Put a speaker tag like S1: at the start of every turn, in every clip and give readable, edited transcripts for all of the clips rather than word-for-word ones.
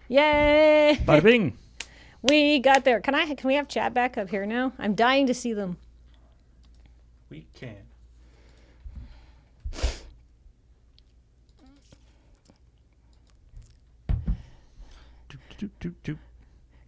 S1: Yay!
S2: Bada bing.
S1: We got there. Can we have chat back up here now? I'm dying to see them.
S2: We can.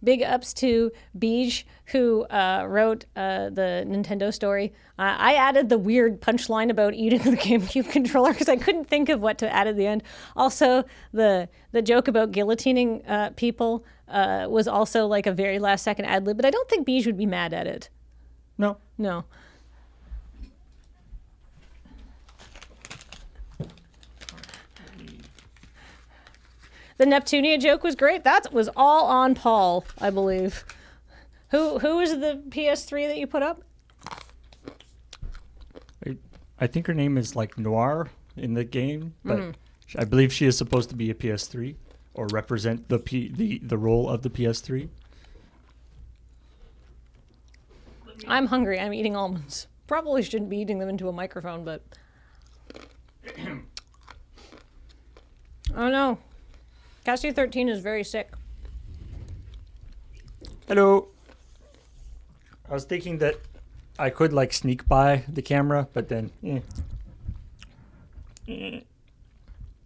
S1: Big ups to Beige, who wrote the Nintendo story. I added the weird punchline about eating the GameCube controller because I couldn't think of what to add at the end. Also, the joke about guillotining people was also like a very last second ad lib, but I don't think Beige would be mad at it.
S2: No.
S1: No. The Neptunia joke was great. That was all on Paul, I believe. Who is the PS3 that you put up?
S2: I think her name is like Noir in the game, but I believe she is supposed to be a PS3 or represent the role of the PS3.
S1: I'm hungry. I'm eating almonds. Probably shouldn't be eating them into a microphone, but... Oh no. Cassie 13 is very sick.
S2: Hello. I was thinking that I could like sneak by the camera, but then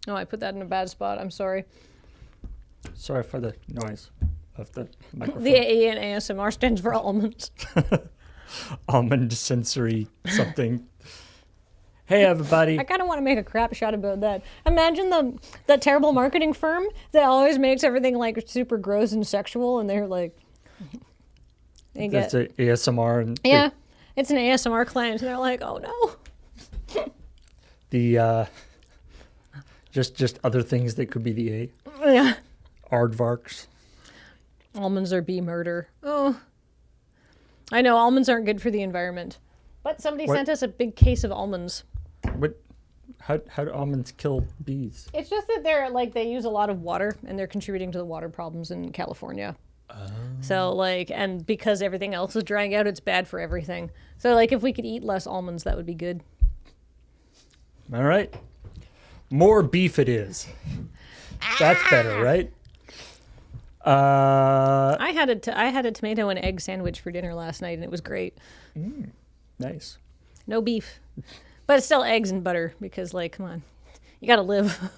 S1: Oh, I put that in a bad spot. I'm sorry.
S2: Sorry for the noise of the microphone.
S1: The A in ASMR stands for almonds.
S2: Almond sensory something. Hey everybody.
S1: I kind of want to make a crap shot about that. Imagine the terrible marketing firm that always makes everything like super gross and sexual, and they're like,
S2: That's a ASMR. And
S1: yeah, it's an ASMR client, and they're like, oh no.
S2: The just other things that could be the A.
S1: Yeah.
S2: Aardvarks.
S1: Almonds are bee murder. Oh. I know almonds aren't good for the environment, but somebody sent us a big case of almonds.
S2: What? How do almonds kill bees?
S1: It's just that they're like they use a lot of water and they're contributing to the water problems in California. So like, and because everything else is drying out, it's bad for everything. So like, if we could eat less almonds, that would be good.
S2: All right. More beef it is. That's better, right?
S1: I had a tomato and egg sandwich for dinner last night, and it was great.
S2: Nice.
S1: No beef, but it's still eggs and butter because, like, come on, you gotta live.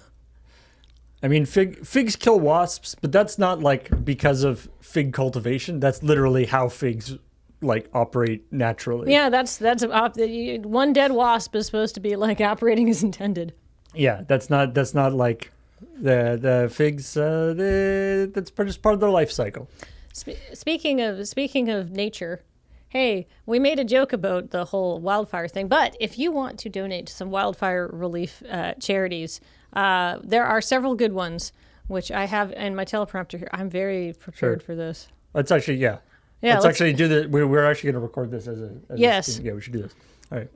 S2: I mean, figs kill wasps, but that's not like because of fig cultivation. That's literally how figs like operate naturally.
S1: Yeah, that's one dead wasp is supposed to be like operating as intended.
S2: Yeah, that's not like the figs. That's just part of their life cycle.
S1: Speaking of nature, hey, we made a joke about the whole wildfire thing, but if you want to donate to some wildfire relief charities, there are several good ones, which I have in my teleprompter here. I'm very prepared for this.
S2: Let's actually, yeah. Let's actually do the. We're actually going to record this as a.
S1: Yes.
S2: Yeah, we should do this. All right.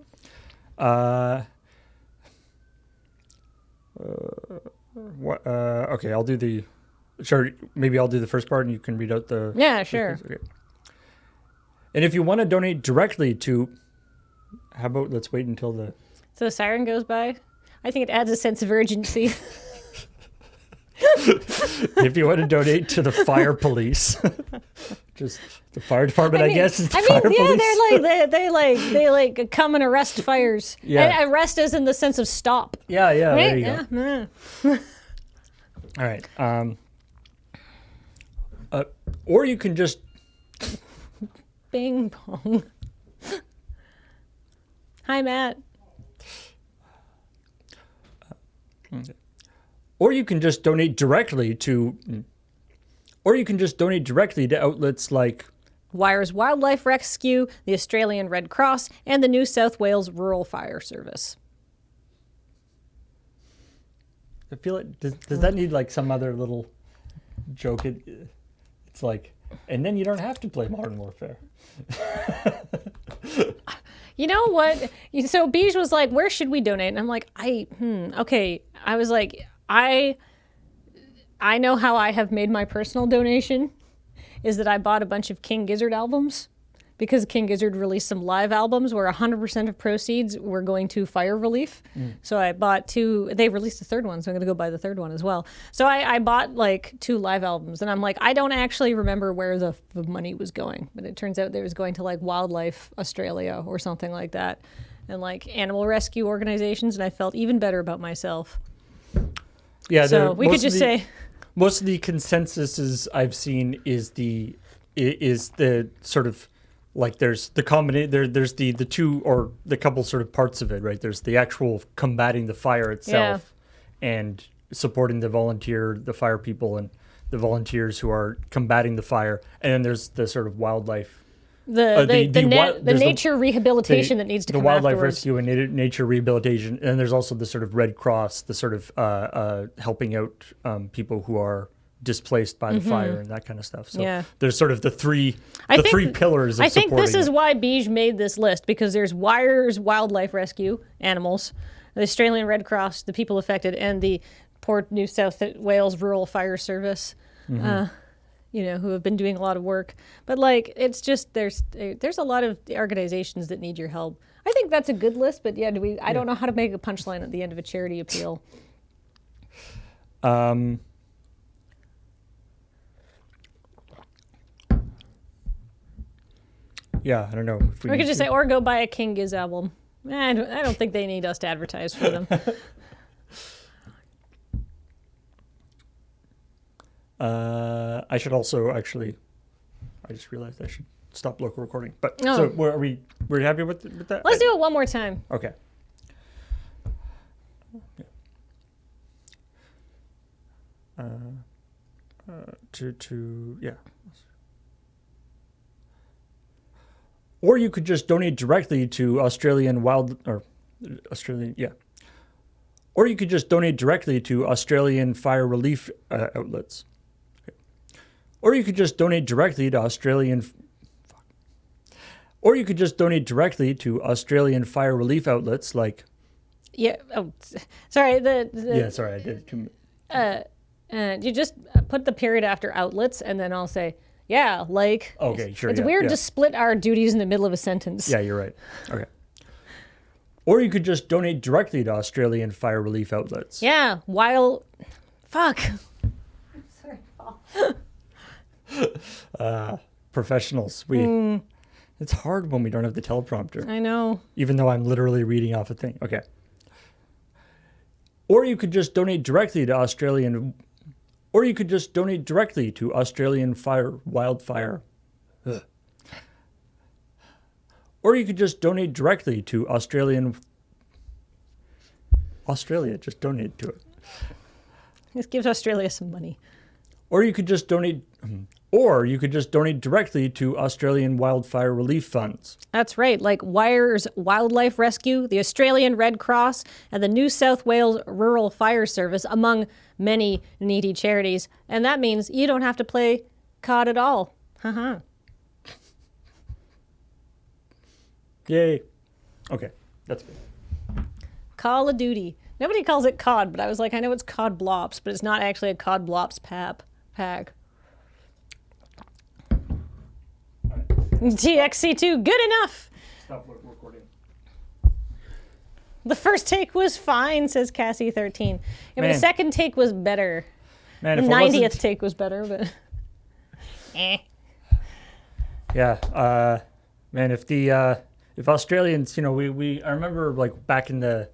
S2: Okay, I'll do the. Sure, maybe I'll do the first part and you can read out the.
S1: Yeah, sure.
S2: Okay. And if you want to donate directly to, how about let's wait until the.
S1: So the siren goes by. I think it adds a sense of urgency.
S2: If you want to donate to the fire police, just the fire department, I guess is the fire police.
S1: They like come and arrest fires.
S2: Yeah.
S1: And arrest as in the sense of stop.
S2: Yeah,
S1: Right?
S2: There you go. All right. Or you can just
S1: Bing pong. Hi, Matt.
S2: Or you can just donate directly to outlets like
S1: Wires Wildlife Rescue, the Australian Red Cross, and the New South Wales Rural Fire Service.
S2: I feel like does that need like some other little joke? It's like, and then you don't have to play Modern Warfare.
S1: You know what? So Beige was like, where should we donate? And I'm like, okay. I was like, I know how I have made my personal donation is that I bought a bunch of King Gizzard albums because King Gizzard released some live albums where 100% of proceeds were going to fire relief. So I bought 2. They released the third one, so I'm going to go buy the third one as well. So I bought like 2 live albums, and I'm like, I don't actually remember where the money was going, but it turns out it was going to like Wildlife Australia or something like that, and like animal rescue organizations, and I felt even better about myself.
S2: Yeah,
S1: so we could just say
S2: most of the consensuses I've seen is the sort of like there's the there's the two or the couple sort of parts of it, right? There's the actual combating the fire itself and supporting the fire people and the volunteers who are combating the fire, and then there's the sort of wildlife.
S1: The nature rehabilitation that needs to come
S2: the wildlife
S1: afterwards.
S2: rescue and nature rehabilitation, and there's also the sort of Red Cross, the sort of helping out people who are displaced by the fire and that kind of stuff. So there's sort of the three pillars of supporting. I think
S1: this is why Beige made this list, because there's Wires Wildlife Rescue, animals, the Australian Red Cross, the people affected, and the Port New South Wales Rural Fire Service. Who have been doing a lot of work. But like, it's just there's a lot of organizations that need your help. I think that's a good list, but I don't know how to make a punchline at the end of a charity appeal.
S2: Yeah, I don't know.
S1: We could just say, or go buy a King Giz album. I don't think they need us to advertise for them.
S2: I should also I just realized I should stop local recording. But so are we happy with that?
S1: Let's do it one more time.
S2: Okay. Yeah. Or you could just donate directly to Or you could just donate directly to Australian fire relief outlets. Okay. Or you could just donate directly to Australian fire relief outlets like.
S1: Yeah. Oh, sorry.
S2: Sorry, I did it too.
S1: You just put the period after outlets, and then I'll say. Yeah, like.
S2: Okay, sure.
S1: It's weird to split our duties in the middle of a sentence.
S2: Yeah, you're right. Okay. Or you could just donate directly to Australian fire relief outlets.
S1: Yeah, fuck. I'm sorry, Paul.
S2: Professionals. It's hard when we don't have the teleprompter.
S1: I know.
S2: Even though I'm literally reading off a thing. Okay. Or you could just donate directly to Australian wildfire. Ugh. Or you could just donate directly to Australia. Just donate to it.
S1: This gives Australia some money.
S2: Or you could just donate directly to Australian wildfire relief funds.
S1: That's right, like Wires Wildlife Rescue, the Australian Red Cross, and the New South Wales Rural Fire Service, among many needy charities. And that means you don't have to play COD at all. Haha.
S2: Yay. Okay, that's good.
S1: Call of Duty. Nobody calls it COD, but I was like, I know it's COD Blops, but it's not actually a COD Blops pack. TXC2, good enough.
S2: Stop recording.
S1: The first take was fine, says Cassie13. But the second take was better.
S2: Man,
S1: the
S2: if
S1: 90th take was better, but
S2: Yeah, man, if Australians, I remember like back in the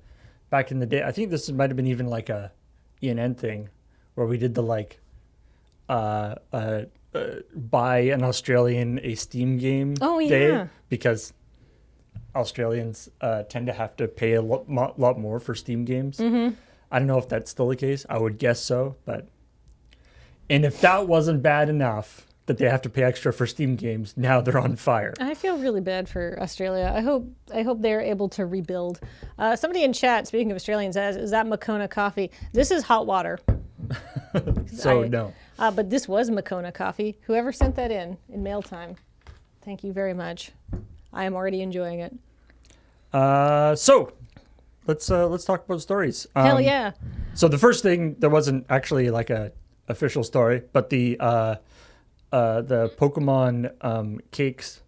S2: day, I think this might have been even like a ENN thing where we did the like buy an Australian a Steam game day, because Australians tend to have to pay a lot more for Steam games. I don't know if that's still the case. I would guess so, and if that wasn't bad enough that they have to pay extra for Steam games, now they're on fire.
S1: I feel really bad for Australia. I hope they're able to rebuild. Somebody in chat, speaking of Australians, says, "Is that Moccona coffee?" This is hot water.
S2: No.
S1: But this was Moccona coffee. Whoever sent that in mail time, thank you very much. I am already enjoying it.
S2: So let's talk about stories.
S1: Hell yeah.
S2: So the first thing, there wasn't actually like a official story, but the Pokemon cakes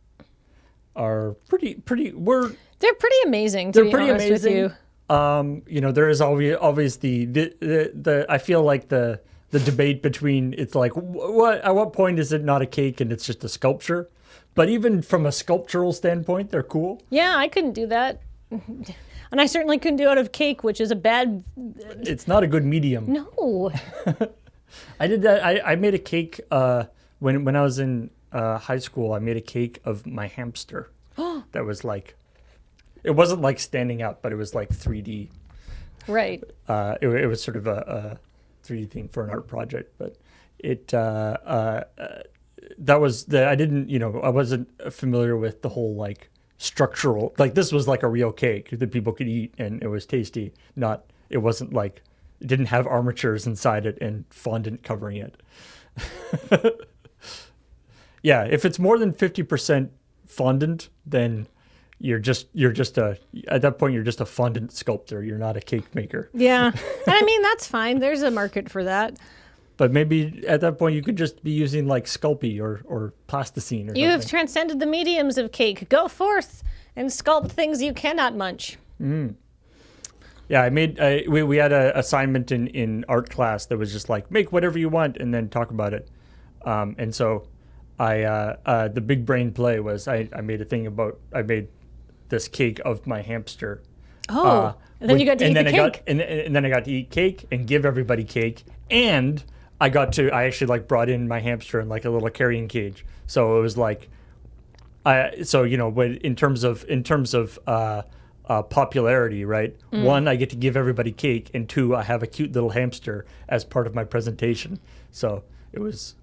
S2: are pretty.
S1: They're pretty amazing. To
S2: They're
S1: be
S2: pretty
S1: honest
S2: amazing.
S1: with you.
S2: You know, there is always the I feel like the debate between it's like what at what point is it not a cake and it's just a sculpture, but even from a sculptural standpoint, they're cool.
S1: Yeah, I couldn't do that. And I certainly couldn't do it out of cake, which is a bad.
S2: It's not a good medium.
S1: No.
S2: I did that. I made a cake when I was in high school. I made a cake of my hamster. That was like, it wasn't like standing up, but it was like 3D.
S1: Right.
S2: It was sort of a 3D thing for an art project, but that was I didn't, I wasn't familiar with the whole like structural, like this was like a real cake that people could eat and it was tasty. It wasn't like, it didn't have armatures inside it and fondant covering it. Yeah, if it's more than 50% fondant, then at that point you're just a fondant sculptor. You're not a cake maker.
S1: Yeah. And I mean, that's fine. There's a market for that.
S2: But maybe at that point you could just be using like Sculpey or plasticine or
S1: You have
S2: something.
S1: transcended the mediums of cake. Go forth and sculpt things you cannot munch.
S2: Yeah, we had an assignment in art class that was just like, make whatever you want and then talk about it. And so the big brain play was I made this cake of my hamster.
S1: Oh, and then you got to eat the cake.
S2: And then I got to eat cake and give everybody cake. And I actually like brought in my hamster in like a little carrying cage. So it was like, in terms of popularity, right? One, I get to give everybody cake, and two, I have a cute little hamster as part of my presentation. So it was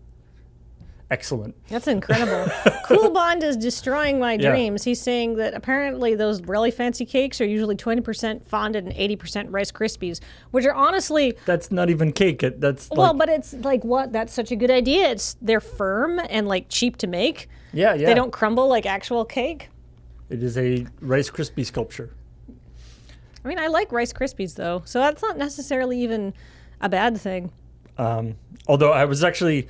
S2: excellent.
S1: That's incredible. Cool Bond is destroying my
S2: Yeah.
S1: dreams. He's saying that apparently those really fancy cakes are usually 20% fondant and 80% Rice Krispies, which are honestly,
S2: That's not even cake. That's
S1: well,
S2: like,
S1: but it's like, what? That's such a good idea. They're firm and like cheap to make.
S2: yeah.
S1: They don't crumble like actual cake.
S2: It is a Rice Krispie sculpture.
S1: I mean, I like Rice Krispies though, so that's not necessarily even a bad thing.
S2: Although I was actually,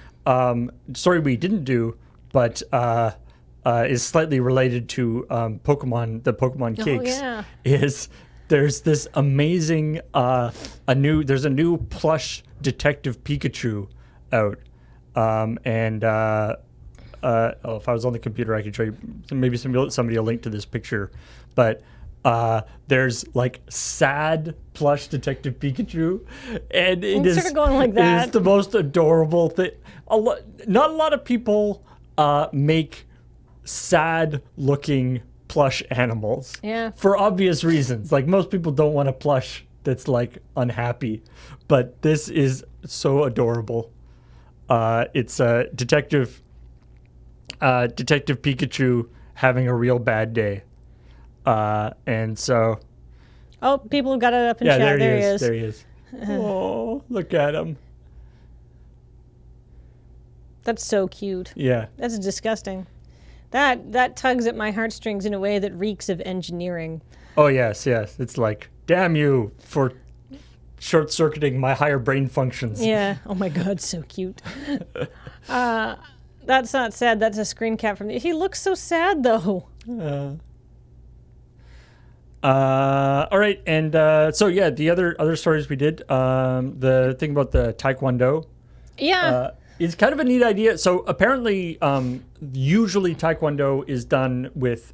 S2: story we didn't do, but is slightly related to Pokemon, the Pokemon cakes.
S1: yeah.
S2: Is there's this amazing, there's a new plush Detective Pikachu out. If I was on the computer, I could show you, maybe somebody will link to this picture, but there's like sad plush Detective Pikachu, and
S1: It's sort of going like that.
S2: It's the most adorable thing. Not a lot of people make sad looking plush animals.
S1: Yeah.
S2: For obvious reasons. Like most people don't want a plush that's like unhappy, but this is so adorable. It's a Detective Pikachu having a real bad day. And so,
S1: Oh, people have got it up in chat.
S2: there
S1: There
S2: he
S1: he
S2: is.
S1: is.
S2: There he is. Oh, look at him.
S1: That's so cute.
S2: Yeah.
S1: That's disgusting. That tugs at my heartstrings in a way that reeks of engineering.
S2: Oh, yes. It's like, damn you for short-circuiting my higher brain functions.
S1: Yeah. Oh my God, so cute. That's not sad. That's a screen cap from He looks so sad though.
S2: All right, and the other stories we did, the thing about the Taekwondo,
S1: Yeah.
S2: is kind of a neat idea. So apparently, usually Taekwondo is done with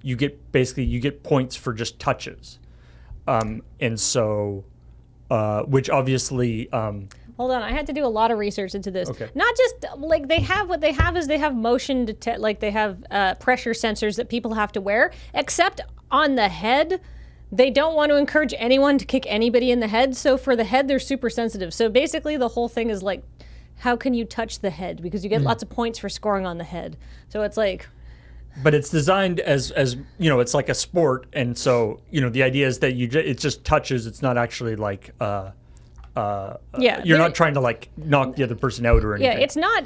S2: you get points for just touches, and so which obviously.
S1: Hold on, I had to do a lot of research into this.
S2: Okay.
S1: Not just like they have motion detect, like they have pressure sensors that people have to wear, except on the head. They don't want to encourage anyone to kick anybody in the head. So for the head, they're super sensitive. So basically the whole thing is like, how can you touch the head? Because you get lots of points for scoring on the head. So it's like,
S2: But it's designed as it's like a sport, and so the idea is that it just touches. It's not actually like you're not trying to like knock the other person out or anything.
S1: Yeah,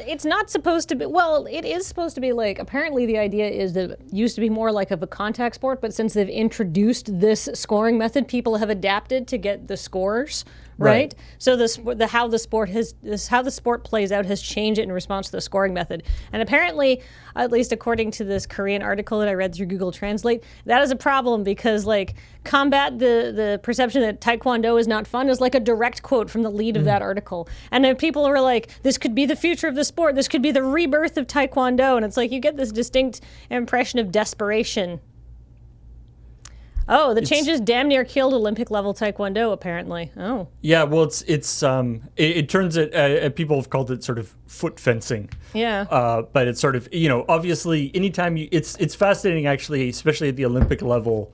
S1: it's not supposed to be, well, it is supposed to be like, apparently the idea is that it used to be more like of a contact sport, but since they've introduced this scoring method, people have adapted to get the scores right? So how the sport plays out has changed in response to the scoring method. And apparently, at least according to this Korean article that I read through Google Translate, that is a problem because like combat the perception that Taekwondo is not fun is like a direct quote from the lead of that article. And then people were like, this could be the future of the sport. This could be the rebirth of Taekwondo. And it's like you get this distinct impression of desperation. Oh, the changes damn near killed Olympic level Taekwondo, apparently. Oh.
S2: Yeah, well, it turns it, people have called it sort of foot fencing.
S1: Yeah.
S2: But it's sort of, obviously anytime it's fascinating actually, especially at the Olympic level,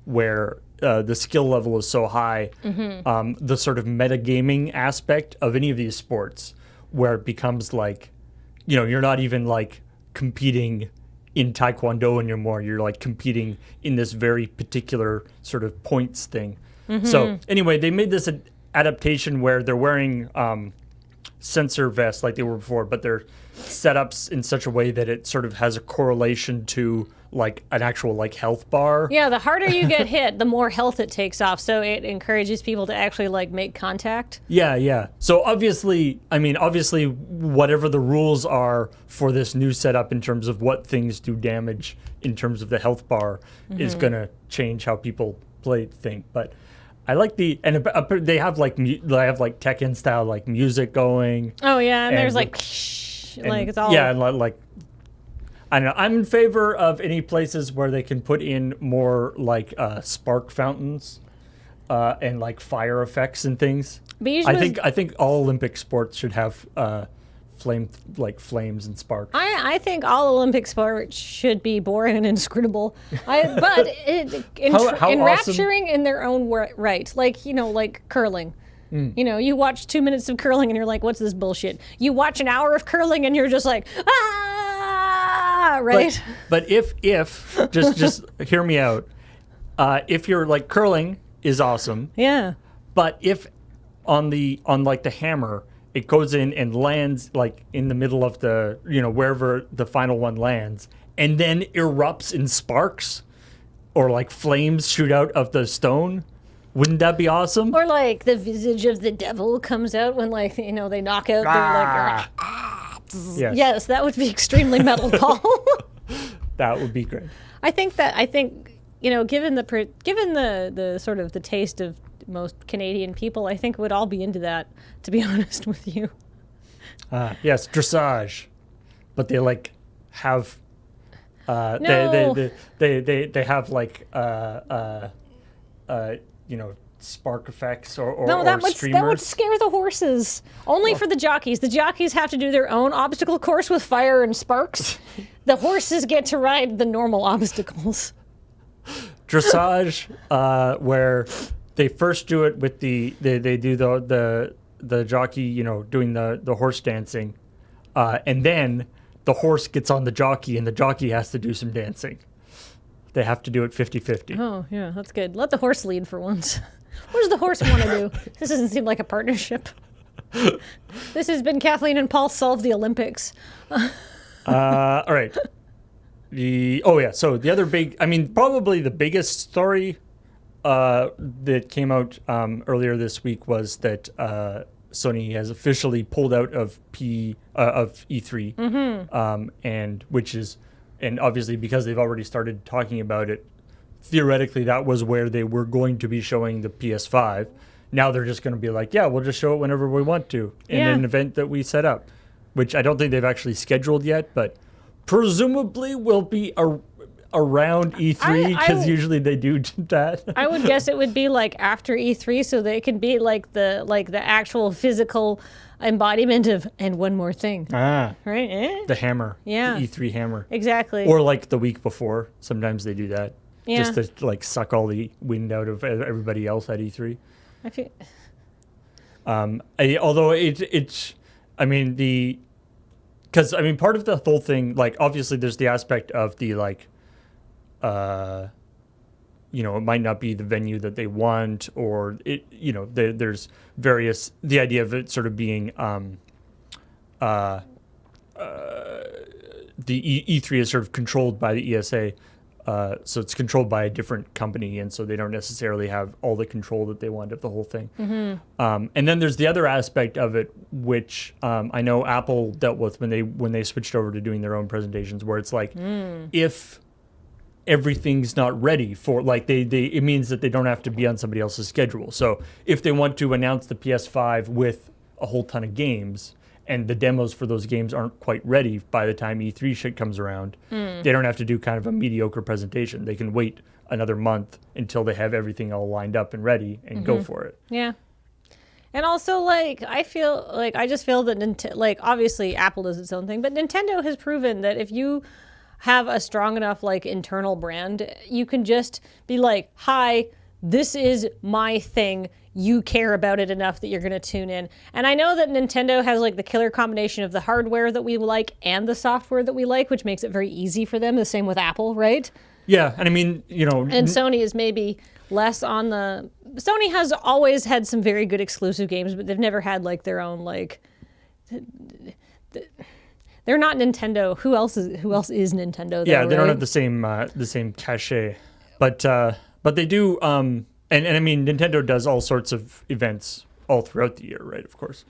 S2: where the skill level is so high, the sort of metagaming aspect of any of these sports where it becomes like, you're not even like competing in Taekwondo anymore. You're like competing in this very particular sort of points thing. So anyway, they made this adaptation where they're wearing sensor vests like they were before, but they're set up in such a way that it sort of has a correlation to like an actual like health bar.
S1: Yeah, the harder you get hit, the more health it takes off. So it encourages people to actually like make contact.
S2: Yeah. So obviously, whatever the rules are for this new setup in terms of what things do damage in terms of the health bar is going to change how people play the thing. But I like they have like Tekken style like music going.
S1: Oh yeah, and there's like it's all
S2: and like. I don't know. I'm in favor of any places where they can put in more like spark fountains and like fire effects and things. I think all Olympic sports should have flames and sparks.
S1: I think all Olympic sports should be boring and inscrutable. But enrapturing in their own right. Like like curling. You watch 2 minutes of curling and you're like, what's this bullshit? You watch an hour of curling and you're just like, right?
S2: But if just hear me out. If you're like curling is awesome.
S1: Yeah.
S2: But if on like the hammer, it goes in and lands like in the middle of the wherever the final one lands, and then erupts in sparks, or like flames shoot out of the stone. Wouldn't that be awesome?
S1: Or like the visage of the devil comes out when like they knock out. They're like. Yes, that would be extremely metal, Paul.
S2: That would be great.
S1: I think given the sort of the taste of most Canadian people, I think we'd all be into that, to be honest with you.
S2: Yes, dressage, but they like have
S1: No.
S2: they have like spark effects or
S1: No, that
S2: streamers.
S1: would scare the horses. Only for the jockeys. The jockeys have to do their own obstacle course with fire and sparks. The horses get to ride the normal obstacles.
S2: Dressage, where they first do it with they do the jockey, doing the horse dancing, and then the horse gets on the jockey and the jockey has to do some dancing. They have to do it 50-50.
S1: Oh, yeah, that's good. Let the horse lead for once. What does the horse want to do? This doesn't seem like a partnership. This has been Kathleen and Paul Solve the Olympics.
S2: All right. So the other probably the biggest story that came out earlier this week was that Sony has officially pulled out of E3, and obviously because they've already started talking about it, theoretically that was where they were going to be showing the PS5. Now they're just going to be like, yeah, we'll just show it whenever we want to in an event that we set up, which I don't think they've actually scheduled yet, but presumably will be around E3 because usually they do that.
S1: I would guess it would be like after E3, so that it can be like the actual physical embodiment of and one more thing. Right?
S2: The hammer.
S1: Yeah.
S2: The E3 hammer.
S1: Exactly.
S2: Or like the week before. Sometimes they do that.
S1: Yeah.
S2: Just to like suck all the wind out of everybody else at E3.
S1: I feel.
S2: Part of the whole thing, like obviously there's the aspect of the like, it might not be the venue that they want, or there's various, the idea of it sort of being, the E3 is sort of controlled by the ESA. So it's controlled by a different company, and so they don't necessarily have all the control that they want of the whole thing. And then there's the other aspect of it, which I know Apple dealt with when they switched over to doing their own presentations, where it's like if everything's not ready for it means that they don't have to be on somebody else's schedule. So if they want to announce the PS5 with a whole ton of games, and the demos for those games aren't quite ready by the time E3 shit comes around, they don't have to do kind of a mediocre presentation. They can wait another month until they have everything all lined up and ready and go for it.
S1: Yeah. And also, I just feel that, obviously Apple does its own thing, but Nintendo has proven that if you have a strong enough, internal brand, you can just be like, hi, this is my thing. You care about it enough that you're going to tune in. And I know that Nintendo has the killer combination of the hardware that we like and the software that we like, which makes it very easy for them. The same with Apple, right?
S2: Yeah, and I mean,
S1: And Sony is maybe less on the... Sony has always had some very good exclusive games, but they've never had their own they're not Nintendo. Who else is Nintendo?
S2: Yeah, they
S1: right?
S2: don't have the same cachet, but they do. And I mean, Nintendo does all sorts of events all throughout the year, right? Of course.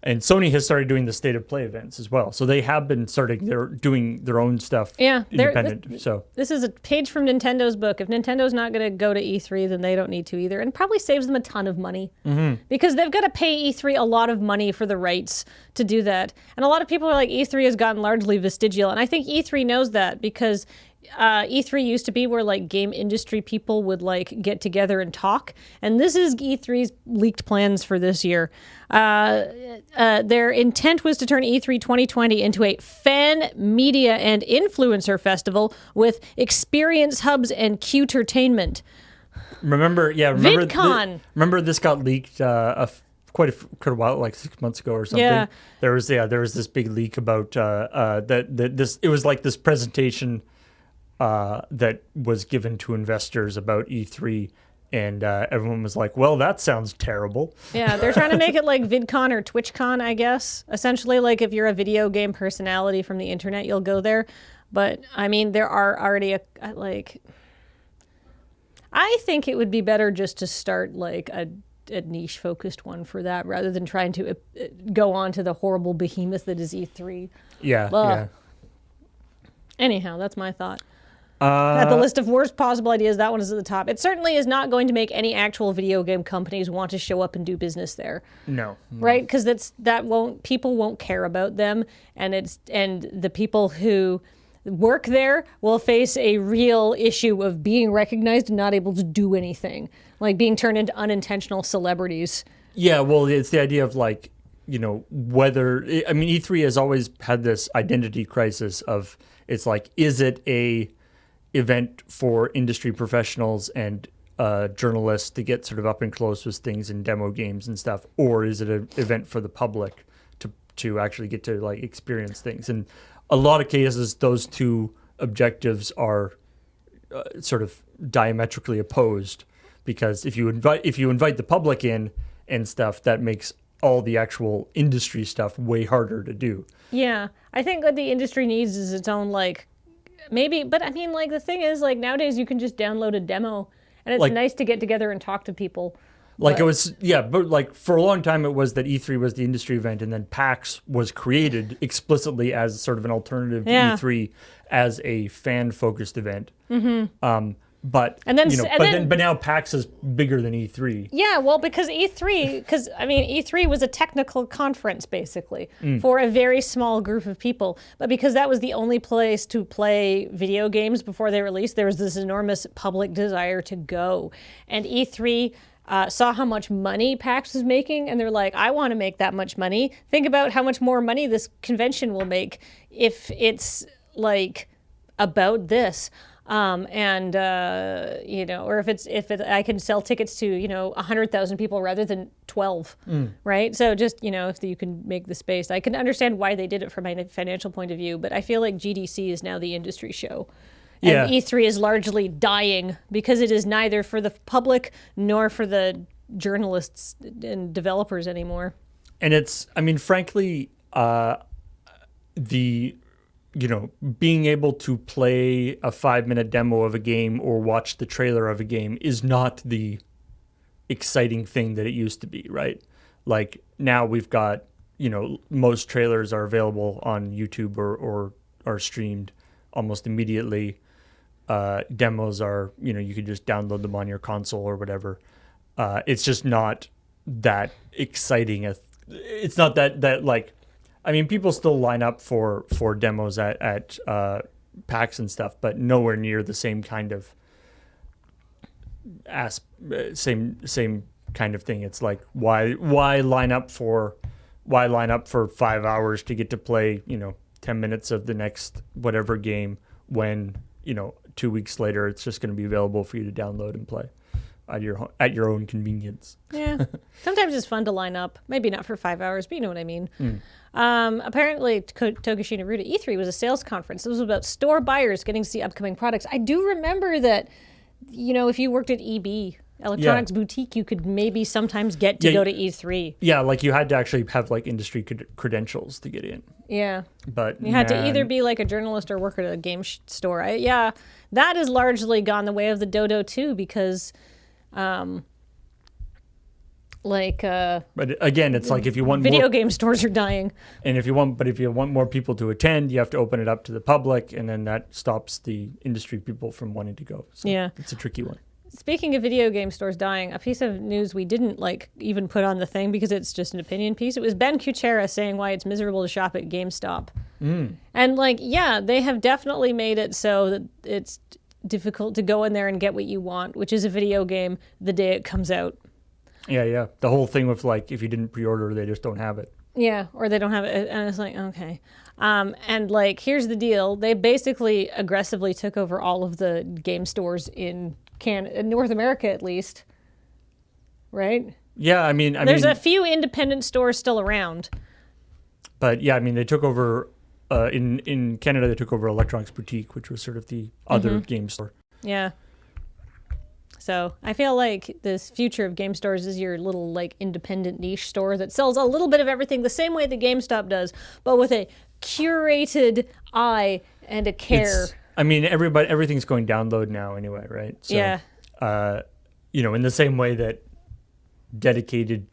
S2: And Sony has started doing the State of Play events as well. So they have been doing their own stuff independent.
S1: This is a page from Nintendo's book. If Nintendo's not going to go to E3, then they don't need to either. And probably saves them a ton of money. Because they've got to pay E3 a lot of money for the rights to do that. And a lot of people are like, E3 has gotten largely vestigial. And I think E3 knows that because... E3 used to be where game industry people would get together and talk, and this is E3's leaked plans for this year. Their intent was to turn E3 2020 into a fan, media, and influencer festival with experience hubs and Q-tertainment.
S2: Remember
S1: VidCon.
S2: Remember this got leaked quite a while, 6 months ago or something.
S1: Yeah.
S2: There was this big leak about it was this presentation that was given to investors about E3, and everyone was like, well, that sounds terrible.
S1: Yeah, they're trying to make it like VidCon or TwitchCon, I guess. Essentially, if you're a video game personality from the internet, you'll go there. But, I mean, there are already I think it would be better just to start, a niche-focused one for that, rather than trying to go on to the horrible behemoth that is E3.
S2: Yeah,
S1: Ugh.
S2: yeah.
S1: Anyhow, that's my thought. At the list of worst possible ideas, that one is at the top. It certainly is not going to make any actual video game companies want to show up and do business there.
S2: No.
S1: Right? Because people won't care about them, and the people who work there will face a real issue of being recognized and not able to do anything, being turned into unintentional celebrities.
S2: Yeah, well, it's the idea of whether E3 has always had this identity crisis of is it a event for industry professionals and journalists to get sort of up and close with things and demo games and stuff, or is it an event for the public to actually get to experience things? And a lot of cases, those two objectives are sort of diametrically opposed, because if you invite the public in and stuff, that makes all the actual industry stuff way harder to do.
S1: Yeah, I think what the industry needs is its own maybe, but I mean the thing is nowadays you can just download a demo, and it's nice to get together and talk to people.
S2: It was, yeah, but for a long time it was that E3 was the industry event, and then PAX was created explicitly as sort of an alternative to E3 as a fan-focused event. But now PAX is bigger than E3.
S1: Yeah, well, because E3 was a technical conference basically for a very small group of people. But because that was the only place to play video games before they released, there was this enormous public desire to go. And E3 saw how much money PAX was making, and they're like, I want to make that much money. Think about how much more money this convention will make if it's about this. Or if I can sell tickets to 100,000 people rather than 12, right? So just if you can make the space, I can understand why they did it from a financial point of view. But I feel like GDC is now the industry show, and E3 is largely dying because it is neither for the public nor for the journalists and developers anymore.
S2: And it's, frankly, the being able to play a 5-minute demo of a game or watch the trailer of a game is not the exciting thing that it used to be, right? Like now we've got, most trailers are available on YouTube or are streamed almost immediately. Demos are, you could just download them on your console or whatever. It's just not that exciting. It's not that like, I mean, people still line up for demos at PAX and stuff, but nowhere near the same kind of same kind of thing. It's like why line up for 5 hours to get to play 10 minutes of the next whatever game when 2 weeks later it's just going to be available for you to download and play at your own convenience.
S1: Yeah. Sometimes it's fun to line up. Maybe not for 5 hours, but you know what I mean. Apparently, Tokushi Naruto E3 was a sales conference. It was about store buyers getting to see upcoming products. I do remember that, if you worked at EB, Electronics Boutique, you could maybe sometimes get to go to E3.
S2: Yeah, like you had to actually have like industry credentials to get in.
S1: Yeah.
S2: But
S1: you had to either be like a journalist or work at a game store. That has largely gone the way of the dodo too, because but
S2: again, it's like if you want
S1: video game stores are dying,
S2: and if you want more people to attend, you have to open it up to the public, and then that stops the industry people from wanting to go. So it's a tricky one.
S1: Speaking of video game stores dying, a piece of news we didn't even put on the thing because it's just an opinion piece. It was Ben Kuchera saying why it's miserable to shop at GameStop. And they have definitely made it so that it's difficult to go in there and get what you want, which is a video game the day it comes out.
S2: Yeah. The whole thing with if you didn't pre-order, they just don't have it.
S1: Yeah, or they don't have it, and it's like, okay. And here's the deal. They basically aggressively took over all of the game stores in North America, at least. Right?
S2: Yeah, I mean...
S1: There's a few independent stores still around.
S2: But yeah, I mean, they took over... in Canada, they took over Electronics Boutique, which was sort of the other game store.
S1: Yeah. So I feel like this future of game stores is your little independent niche store that sells a little bit of everything the same way the GameStop does, but with a curated eye and a care.
S2: Everything's going download now anyway, right? So,
S1: yeah.
S2: In the same way that dedicated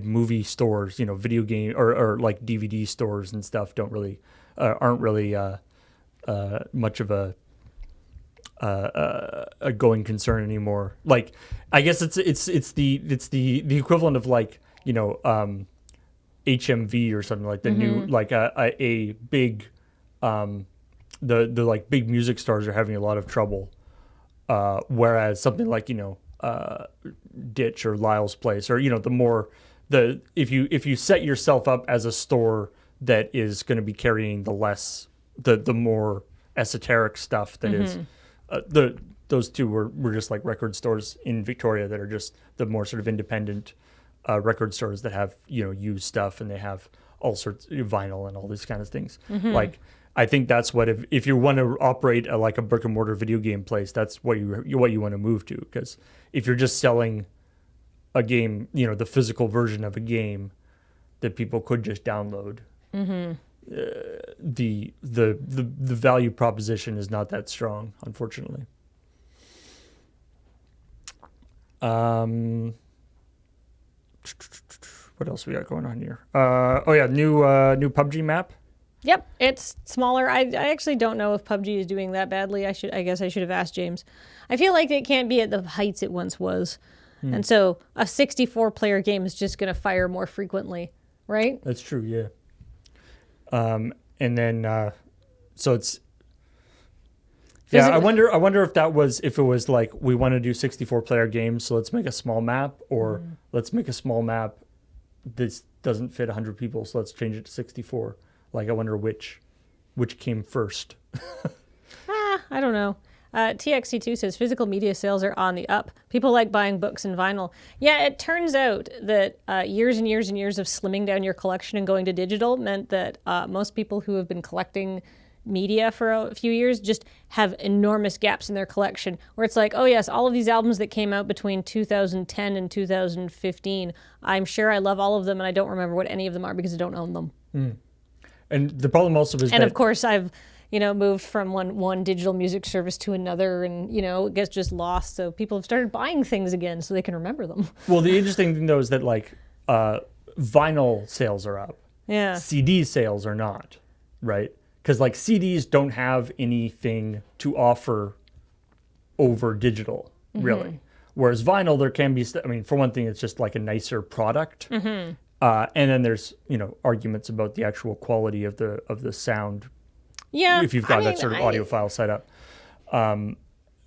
S2: movie stores, video game or like DVD stores and stuff aren't really much of a going concern anymore. Like, I guess it's the equivalent of HMV or something like the new a big the big music stores are having a lot of trouble, whereas something like Ditch or Lyle's Place or if you set yourself up as a store that is going to be carrying the more esoteric stuff that is those two were just like record stores in Victoria that are just the more sort of independent record stores that have used stuff, and they have all sorts of vinyl and all these kind of things. Like, I think that's what if you want to operate a brick and mortar video game place, that's what you want to move to. Because if you're just selling a game, the physical version of a game that people could just download, the value proposition is not that strong, unfortunately. What else we got going on here? New PUBG map.
S1: Yep, it's smaller. I actually don't know if PUBG is doing that badly. I guess I should have asked James. I feel like it can't be at the heights it once was. And so a 64-player game is just going to fire more frequently, right?
S2: That's true, yeah. And then so it's I wonder if it was like we want to do 64-player games, so let's make a small map, or let's make a small map that doesn't fit 100 people, so let's change it to 64. Like, I wonder which came first.
S1: I don't know. TXC2 says physical media sales are on the up. People like buying books and vinyl. Yeah, it turns out that years and years and years of slimming down your collection and going to digital meant that most people who have been collecting media for a few years just have enormous gaps in their collection, where it's like, oh yes, all of these albums that came out between 2010 and 2015, I'm sure I love all of them and I don't remember what any of them are because I don't own them.
S2: And the problem also is
S1: And
S2: that
S1: of course, I've moved from one digital music service to another, and it gets just lost. So people have started buying things again so they can remember them.
S2: well, the interesting thing though is that like vinyl sales are up.
S1: Yeah.
S2: CD sales are not, right? Because like CDs don't have anything to offer over digital, really. Whereas vinyl, there can be, I mean, for one thing, it's just like a nicer product. And then there's, arguments about the actual quality of the sound.
S1: Yeah.
S2: If you've got that sort of audio file set up.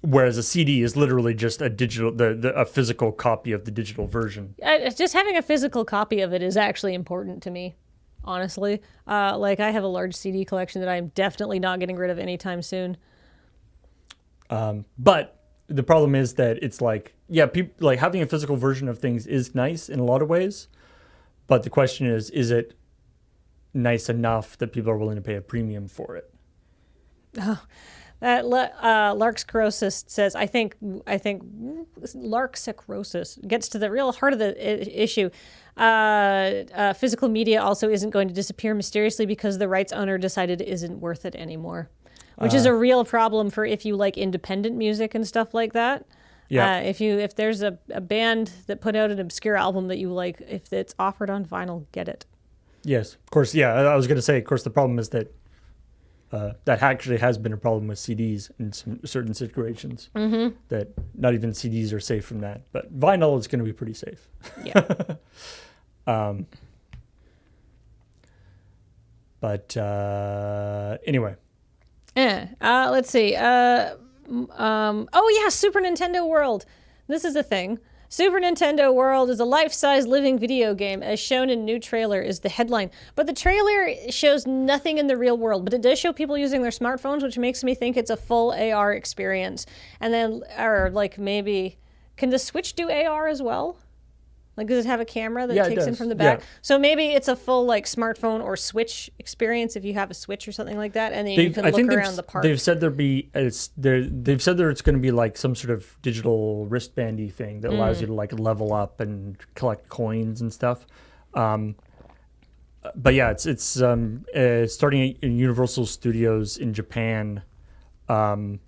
S2: Whereas a CD is literally just a digital, a physical copy of the digital version.
S1: Just having a physical copy of it is actually important to me, honestly. Like I have a large CD collection that I'm definitely not getting rid of anytime soon.
S2: But the problem is that it's like, yeah, people like having a physical version of things is nice in a lot of ways. But the question is it nice enough that people are willing to pay a premium for it?
S1: Lark's says, I think Lark's gets to the real heart of the issue. Physical media also isn't going to disappear mysteriously because the rights owner decided it isn't worth it anymore, which is a real problem for if you like independent music and stuff like that.
S2: Yeah.
S1: If there's a band that put out an obscure album that you like, if it's offered on vinyl, get it.
S2: Yes, of course. Yeah, I was going to say, of course, the problem is that that actually has been a problem with CDs in some certain situations. That not even CDs are safe from that, but vinyl is going to be pretty safe.
S1: Yeah.
S2: But anyway.
S1: Let's see. Oh yeah, Super Nintendo World. This is a thing. Super Nintendo World is a life-size living video game, as shown in new trailer is the headline. But the trailer shows nothing in the real world, but it does show people using their smartphones, which makes me think it's a full AR experience. And then, or like maybe, can the Switch do AR as well? Like, does it have a camera that takes in from the back?
S2: Yeah.
S1: So maybe it's a full like smartphone or Switch experience if you have a Switch or something like that, and then you can look around the park.
S2: They've said they've said that it's going to be like some sort of digital wristbandy thing that allows you to like level up and collect coins and stuff. But yeah, it's starting in Universal Studios in Japan. And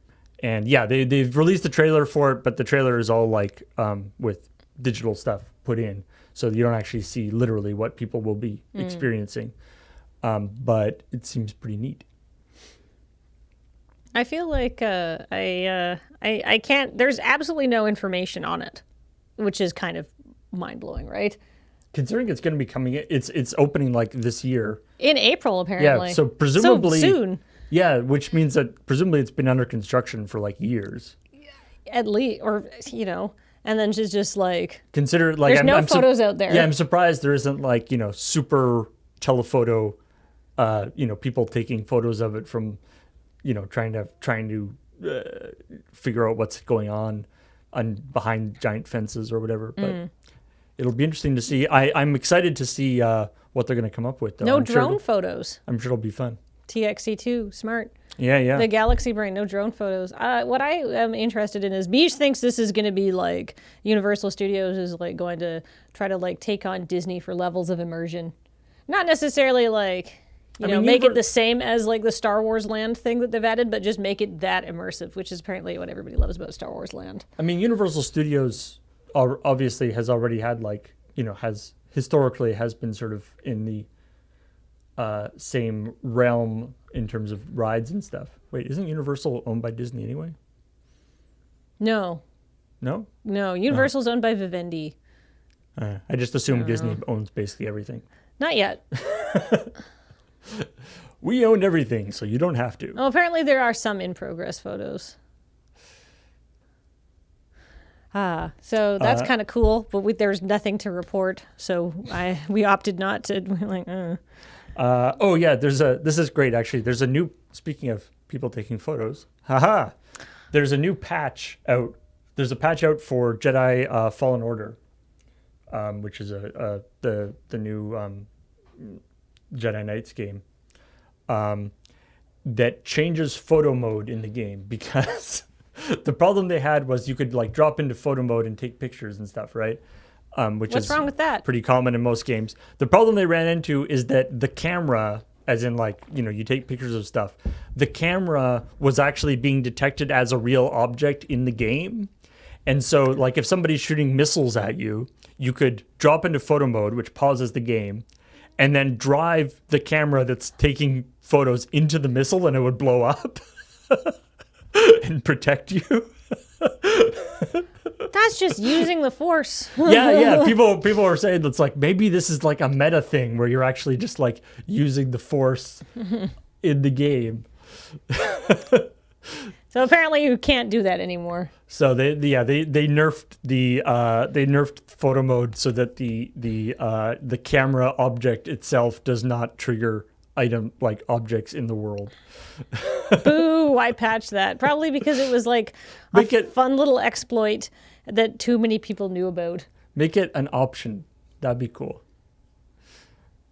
S2: yeah, they've released the trailer for it, but the trailer is all like with digital stuff put in, so you don't actually see literally what people will be experiencing. But it seems pretty neat.
S1: I feel like I can't. There's absolutely no information on it, which is kind of mind blowing, right?
S2: Considering it's going to be coming, it's opening like this year
S1: in April apparently.
S2: Yeah, so presumably
S1: so soon.
S2: Yeah, which means that presumably it's been under construction for like years,
S1: at least, or And then she's just like,
S2: consider like
S1: there's no photos out there.
S2: Yeah, I'm surprised there isn't like super telephoto, people taking photos of it from, trying to figure out what's going on behind giant fences or whatever. But it'll be interesting to see. I'm excited to see what they're going to come up with. Though.
S1: No drone photos.
S2: I'm sure it'll be fun.
S1: TXE2, smart.
S2: Yeah.
S1: The Galaxy Brain, no drone photos. What I am interested in is Beach thinks this is going to be like Universal Studios is like going to try to like take on Disney for levels of immersion. Not necessarily like, make it the same as like the Star Wars Land thing that they've added, but just make it that immersive, which is apparently what everybody loves about Star Wars Land. I
S2: mean, Universal Studios obviously has already had like, has been sort of in the same realm in terms of rides and stuff. Wait, isn't Universal owned by Disney anyway?
S1: No.
S2: No?
S1: No, Universal's owned by Vivendi.
S2: I just assumed Disney owns basically everything.
S1: Not yet.
S2: We own everything, so you don't have to.
S1: Oh, apparently there are some in-progress photos. So that's kind of cool, but there's nothing to report, so we opted not to. We're like,
S2: oh yeah, this is great actually. There's a new, speaking of people taking photos, there's a new patch out. There's a patch out for Jedi Fallen Order, which is the new Jedi Knights game, that changes photo mode in the game because the problem they had was you could like drop into photo mode and take pictures and stuff, right? Which
S1: What's
S2: is
S1: wrong with that?
S2: Pretty common in most games. The problem they ran into is that the camera as in like, you take pictures of stuff, the camera was actually being detected as a real object in the game. And so like if somebody's shooting missiles at you, you could drop into photo mode, which pauses the game, and then drive the camera that's taking photos into the missile, and it would blow up and protect you.
S1: That's just using the Force.
S2: Yeah. People are saying that's like maybe this is like a meta thing where you're actually just like using the Force in the game.
S1: So apparently you can't do that anymore.
S2: So they nerfed photo mode so that the camera object itself does not trigger objects in the world.
S1: Boo! I patched that probably because it was like a fun little exploit that too many people knew about.
S2: Make it an option. That'd be cool.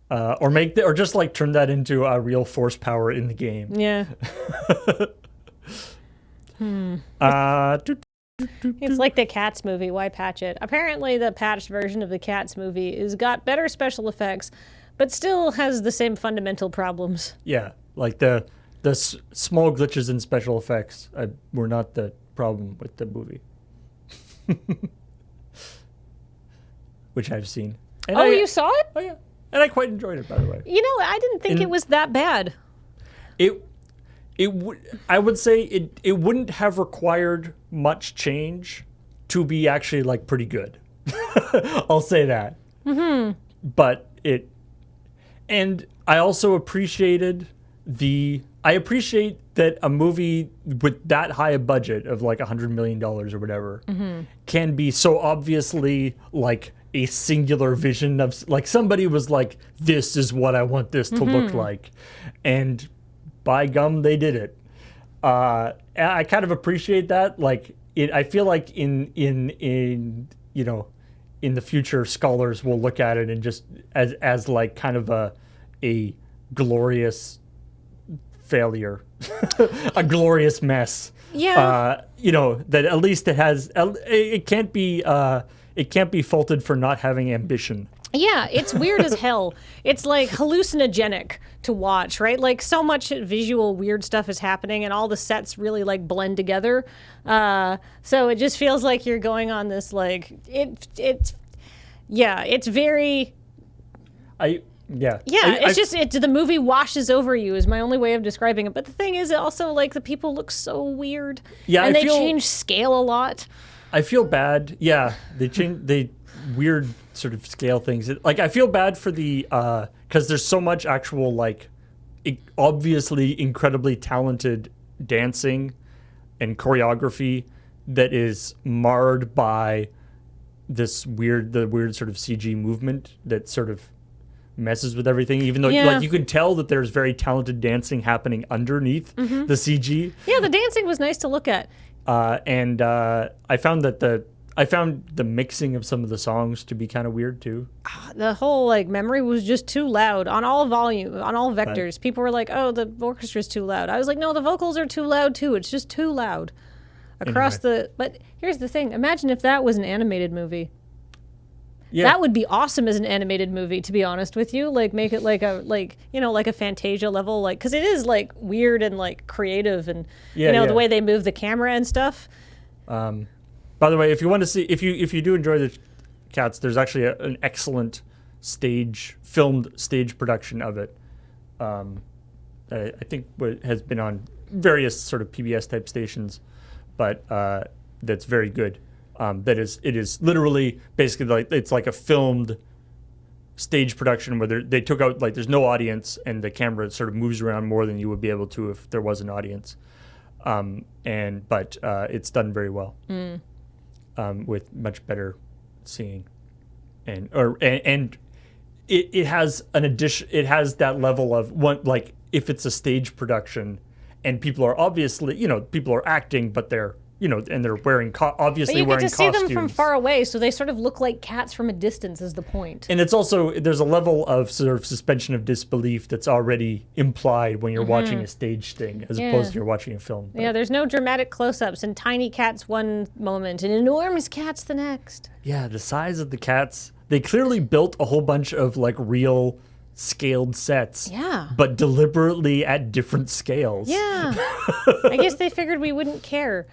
S2: Or just like turn that into a real Force power in the game.
S1: Yeah. It's like the Cats movie. Why patch it? Apparently, the patched version of the Cats movie is got better special effects, but still has the same fundamental problems.
S2: Yeah, like the small glitches in special effects were not the problem with the movie, which I've seen. And
S1: you saw it?
S2: Oh yeah, and I quite enjoyed it, by the way.
S1: I didn't think it was that bad.
S2: I would say it wouldn't have required much change to be actually like pretty good. I'll say that. Mm-hmm. But and I also appreciate that a movie with that high a budget of like $100 million or whatever can be so obviously like a singular vision of like somebody was like, this is what I want this to look like. And by gum, they did it. I kind of appreciate that. Like I feel like in the future, scholars will look at it and just as like kind of a glorious failure, a glorious mess.
S1: Yeah.
S2: That at least it can't be faulted for not having ambition.
S1: Yeah, it's weird as hell. It's like hallucinogenic to watch, right? Like so much visual weird stuff is happening and all the sets really like blend together. So it just feels like you're going on this like it's very the movie washes over you is my only way of describing it. But the thing is also like the people look so weird. Yeah, and they change scale a lot.
S2: I feel bad. Yeah, they weird sort of scale things. Like I feel bad for the because there's so much actual like obviously incredibly talented dancing and choreography that is marred by the weird sort of CG movement that sort of messes with everything, even though like you can tell that there's very talented dancing happening underneath the CG.
S1: Yeah, the dancing was nice to look at.
S2: And I found the mixing of some of the songs to be kind of weird too.
S1: The whole like memory was just too loud on all volume, on all vectors. People were like, "Oh, the orchestra's too loud." I was like, "No, the vocals are too loud too. It's just too loud across the." But here's the thing: imagine if that was an animated movie. Yeah. That would be awesome as an animated movie, to be honest with you. Like make it like a Fantasia level, like because it is like weird and like creative and the way they move the camera and stuff.
S2: By the way, if you want to see if you do enjoy the Cats, there's actually an excellent filmed stage production of it. I think has been on various sort of PBS type stations, but that's very good. It is literally basically like it's like a filmed stage production where they took out like there's no audience and the camera sort of moves around more than you would be able to if there was an audience, but it's done very well with much better seeing, and it has an addition. It has that level of one like if it's a stage production and people are obviously people are acting but they're and they're wearing obviously wearing costumes. But you get to see them from
S1: far away, so they sort of look like cats from a distance is the point.
S2: And it's also, there's a level of sort of suspension of disbelief that's already implied when you're watching a stage thing as opposed to you're watching a film.
S1: Yeah, there's no dramatic close-ups and tiny cats one moment and enormous cats the next.
S2: Yeah, the size of the cats. They clearly built a whole bunch of like real scaled sets.
S1: Yeah.
S2: But deliberately at different scales.
S1: Yeah. I guess they figured we wouldn't care.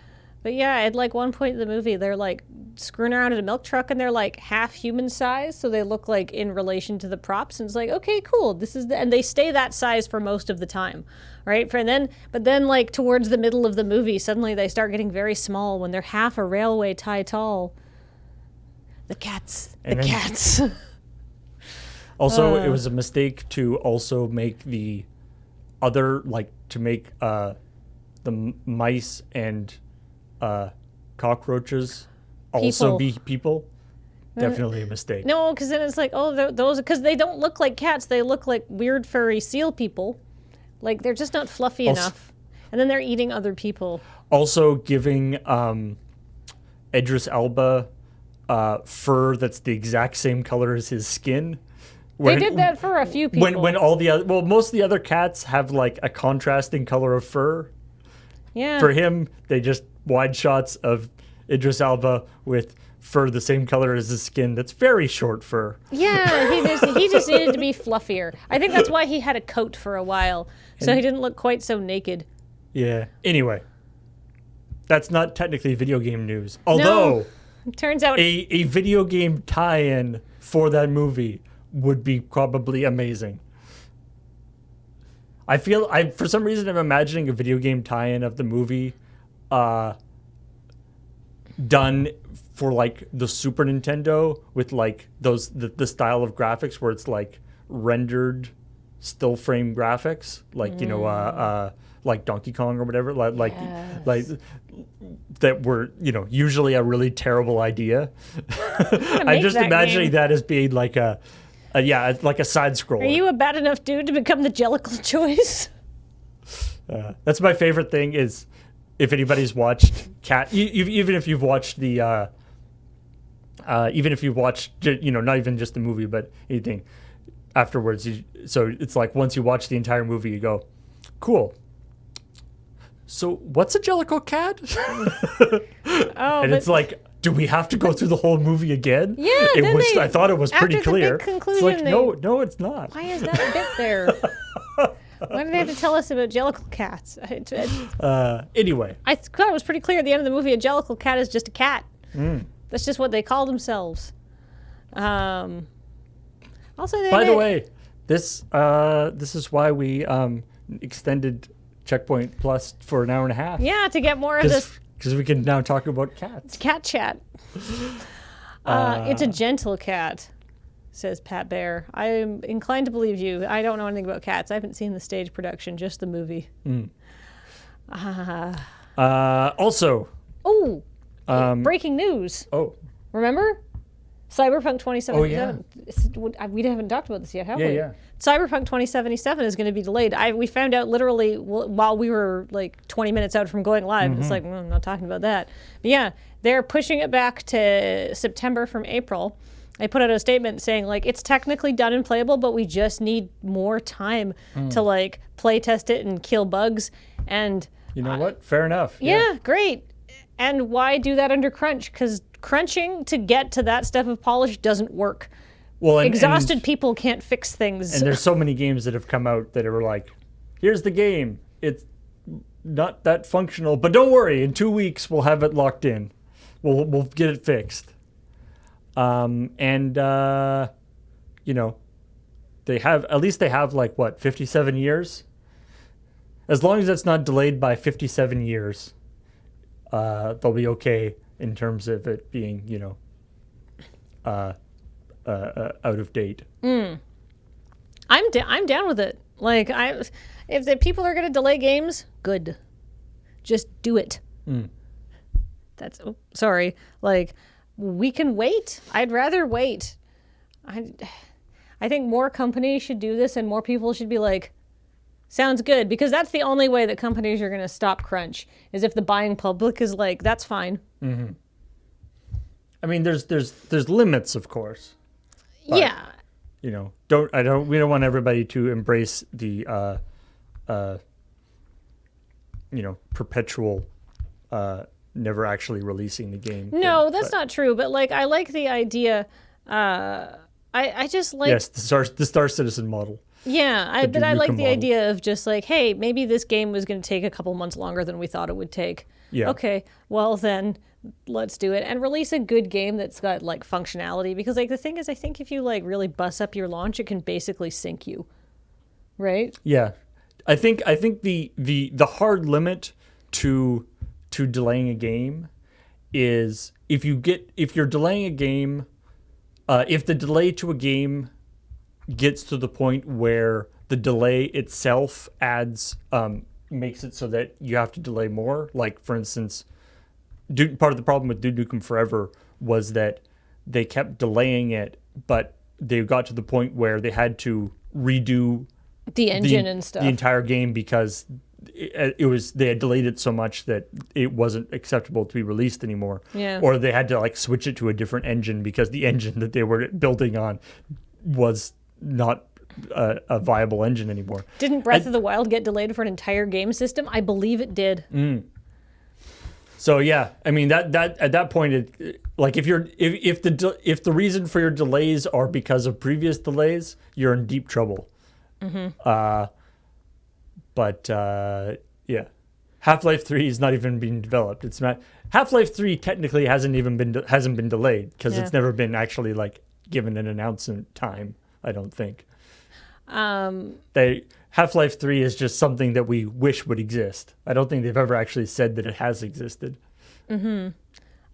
S1: But yeah, at like one point in the movie, they're like screwing around in a milk truck and they're like half human size. So they look like in relation to the props. And it's like, okay, cool. And they stay that size for most of the time. Right. But then like towards the middle of the movie, suddenly they start getting very small when they're half a railway tie tall. The cats.
S2: Also, it was a mistake to also make the other, like, to make the mice and cockroaches also be people. Definitely a mistake.
S1: No, because then it's like, oh, those, because they don't look like cats. They look like weird furry seal people. Like, they're just not fluffy enough. And then they're eating other people.
S2: Also giving Idris Elba fur that's the exact same color as his skin.
S1: They did that for a few people.
S2: When all the other, well, most of the other cats have like a contrasting color of fur.
S1: Yeah.
S2: For him, they just wide shots of Idris Elba with fur the same color as his skin. That's very short fur.
S1: Yeah, he just needed to be fluffier. I think that's why he had a coat for a while, so he didn't look quite so naked.
S2: Yeah. Anyway, that's not technically video game news. Although,
S1: it turns out
S2: a video game tie-in for that movie would be probably amazing. For some reason I'm imagining a video game tie-in of the movie done for like the Super Nintendo with like those the style of graphics where it's like rendered still frame graphics, like like Donkey Kong or whatever, like that were usually a really terrible idea. I'm just imagining that as being like like a side scroller.
S1: Are you a bad enough dude to become the Jellicle choice?
S2: That's my favorite thing is if anybody's watched even if you've watched the even if you've watched not even just the movie but anything afterwards, so it's like once you watch the entire movie you go, cool. So what's a Jellicle cat? And it's like, do we have to go through the whole movie again?
S1: Yeah,
S2: I thought it was pretty clear.
S1: After the big conclusion,
S2: it's like, no, it's not.
S1: Why is that a bit there? Why do they have to tell us about Jellicle cats?
S2: Anyway.
S1: I thought it was pretty clear at the end of the movie a Jellicle cat is just a cat. That's just what they call themselves. Also,
S2: by the way, this is why we extended CheckPoint Plus for an hour and a half.
S1: Yeah, to get more of this.
S2: Because we can now talk about cats.
S1: It's cat chat. It's a gentle cat, says Pat Bear. I'm inclined to believe you. I don't know anything about cats. I haven't seen the stage production, just the movie.
S2: Also.
S1: Oh, breaking news.
S2: Oh.
S1: Remember? Cyberpunk 2077.
S2: Oh, yeah.
S1: We haven't talked about this yet, have we?
S2: Yeah.
S1: Cyberpunk 2077 is going to be delayed. We found out literally while we were like 20 minutes out from going live. It's like, I'm not talking about that. But yeah, they're pushing it back to September from April. They put out a statement saying like it's technically done and playable, but we just need more time to like play test it and kill bugs. And
S2: you know what? Fair enough.
S1: Yeah, great. And why do that under crunch? Because crunching to get to that step of polish doesn't work. Well, exhausted people can't fix things.
S2: And there's so many games that have come out that are like, here's the game. It's not that functional, but don't worry. In 2 weeks, we'll have it locked in. We'll get it fixed. They have like what, 57 years? As long as it's not delayed by 57 years, they'll be okay in terms of it being, out of date.
S1: I'm down with it. Like if the people are going to delay games, good. Just do it. Sorry. Like we can wait. I'd rather wait. I think more companies should do this and more people should be like, sounds good, because that's the only way that companies are going to stop crunch is if the buying public is like, that's fine.
S2: I mean, there's limits, of course. But,
S1: yeah.
S2: We don't want everybody to embrace the, perpetual, never actually releasing the game.
S1: No, that's not true. But like, I like the idea. I I just like
S2: Yes, the Star Citizen model.
S1: Yeah, but I
S2: Duke
S1: like
S2: Nukem
S1: the
S2: model.
S1: idea of just like, hey, maybe this game was going to take a couple months longer than we thought it would take.
S2: Yeah.
S1: Okay, well then let's do it and release a good game that's got like functionality, because like the thing is, I think if you like really bust up your launch, it can basically sink you. Right?
S2: Yeah, I think the hard limit to delaying a game is if you're delaying a game, if the delay to a game gets to the point where the delay itself makes it so that you have to delay more. Like for instance, part of the problem with Duke Nukem Forever was that they kept delaying it, but they got to the point where they had to redo
S1: The engine and stuff.
S2: the entire game because they had delayed it so much that it wasn't acceptable to be released anymore.
S1: Yeah.
S2: Or they had to like switch it to a different engine because the engine that they were building on was not a viable engine anymore.
S1: Didn't Breath of the Wild get delayed for an entire game system? I believe it did.
S2: So yeah, I mean that at that point, like if the reason for your delays are because of previous delays, you're in deep trouble. But yeah, Half-Life 3 is not even being developed. It's not Half-Life 3 technically hasn't been delayed because it's never been actually like given an announcement time. I don't think. Half-Life 3 is just something that we wish would exist. I don't think they've ever actually said that it has existed.
S1: People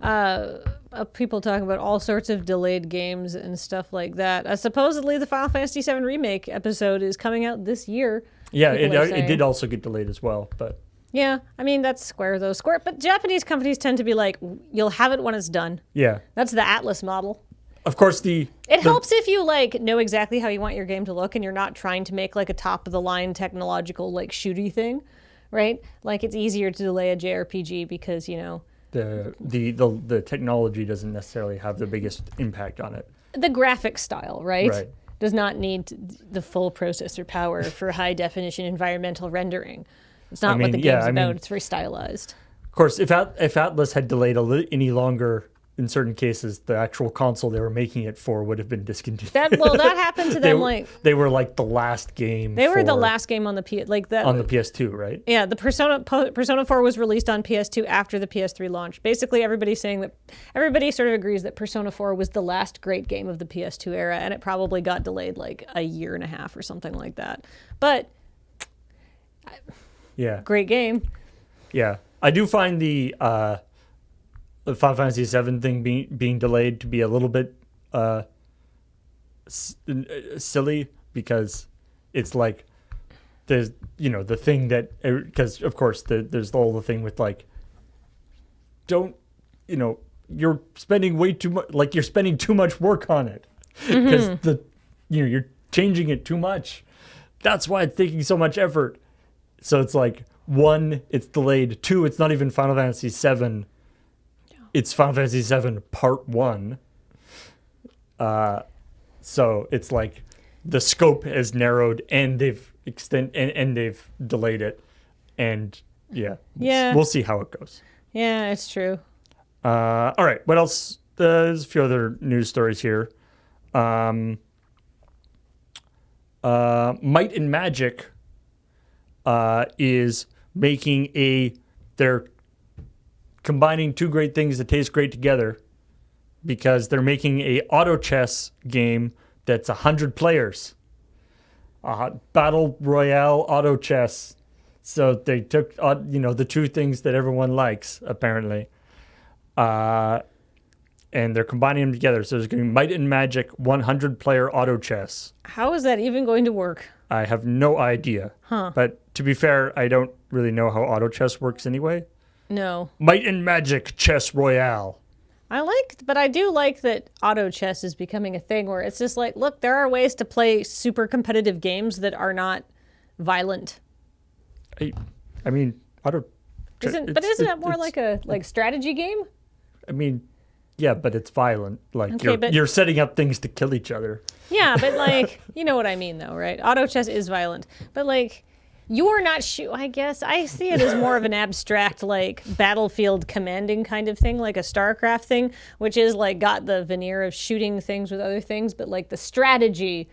S1: talking about all sorts of delayed games and stuff like that. Supposedly the Final Fantasy VII Remake episode is coming out this year.
S2: Yeah,
S1: people are
S2: it
S1: saying.
S2: did also get delayed as well, but
S1: Yeah, I mean, that's Square, though. But Japanese companies tend to be like, you'll have it when it's done.
S2: yeah.
S1: That's the Atlas model.
S2: Of course,
S1: It helps if you like know exactly how you want your game to look and you're not trying to make like a top of the line technological like shooty thing, right? Like it's easier to delay a JRPG because, you know,
S2: the technology doesn't necessarily have the biggest impact on it.
S1: the graphic style, right?
S2: Right.
S1: Does not need the full processor power for high definition environmental rendering. It's not what the game's about. It's very stylized.
S2: Of course, if Atlas had delayed any longer, in certain cases, the actual console they were making it for would have been discontinued.
S1: That happened to them.
S2: They were like the last game.
S1: They were the last game on the
S2: PS2, right?
S1: Yeah, the Persona 4 was released on PS2 after the PS3 launch. Basically, everybody's saying that everybody sort of agrees that Persona 4 was the last great game of the PS2 era, and it probably got delayed like a year and a half or something like that. But
S2: Yeah.
S1: great game.
S2: Yeah, I do find the Final Fantasy VII thing being delayed to be a little bit silly because it's like there's the thing that because of course there's all the thing with like you're spending way too much, like you're spending too much work on it because you're changing it too much. That's why it's taking so much effort. So it's like, one, it's delayed. Two, it's not even Final Fantasy VII. It's Final Fantasy VII Part 1. So it's like the scope has narrowed and they've and they've delayed it. And we'll see how it goes.
S1: Yeah, it's true.
S2: All right, what else? There's a few other news stories here. Might and Magic is making they're combining two great things that taste great together because they're making a auto chess game that's 100 players. Battle Royale auto chess. So they took the two things that everyone likes apparently. And they're combining them together. So there's going to be Might and Magic 100 player auto chess.
S1: How is that even going to work?
S2: I have no idea. But to be fair, I don't really know how auto chess works anyway.
S1: No.
S2: Might and Magic Chess Royale.
S1: But I do like that auto chess is becoming a thing where it's just like, look, there are ways to play super competitive games that are not violent.
S2: I mean, auto chess.
S1: Isn't it more like a strategy game?
S2: I mean, yeah, but it's violent. Like
S1: Okay,
S2: you're setting up things to kill each other.
S1: Yeah, but like, you know what I mean though, right? Auto chess is violent. But like, You're not I guess I see it as more of an abstract, like battlefield commanding kind of thing, like a StarCraft thing, which is like got the veneer of shooting things with other things, but like the strategy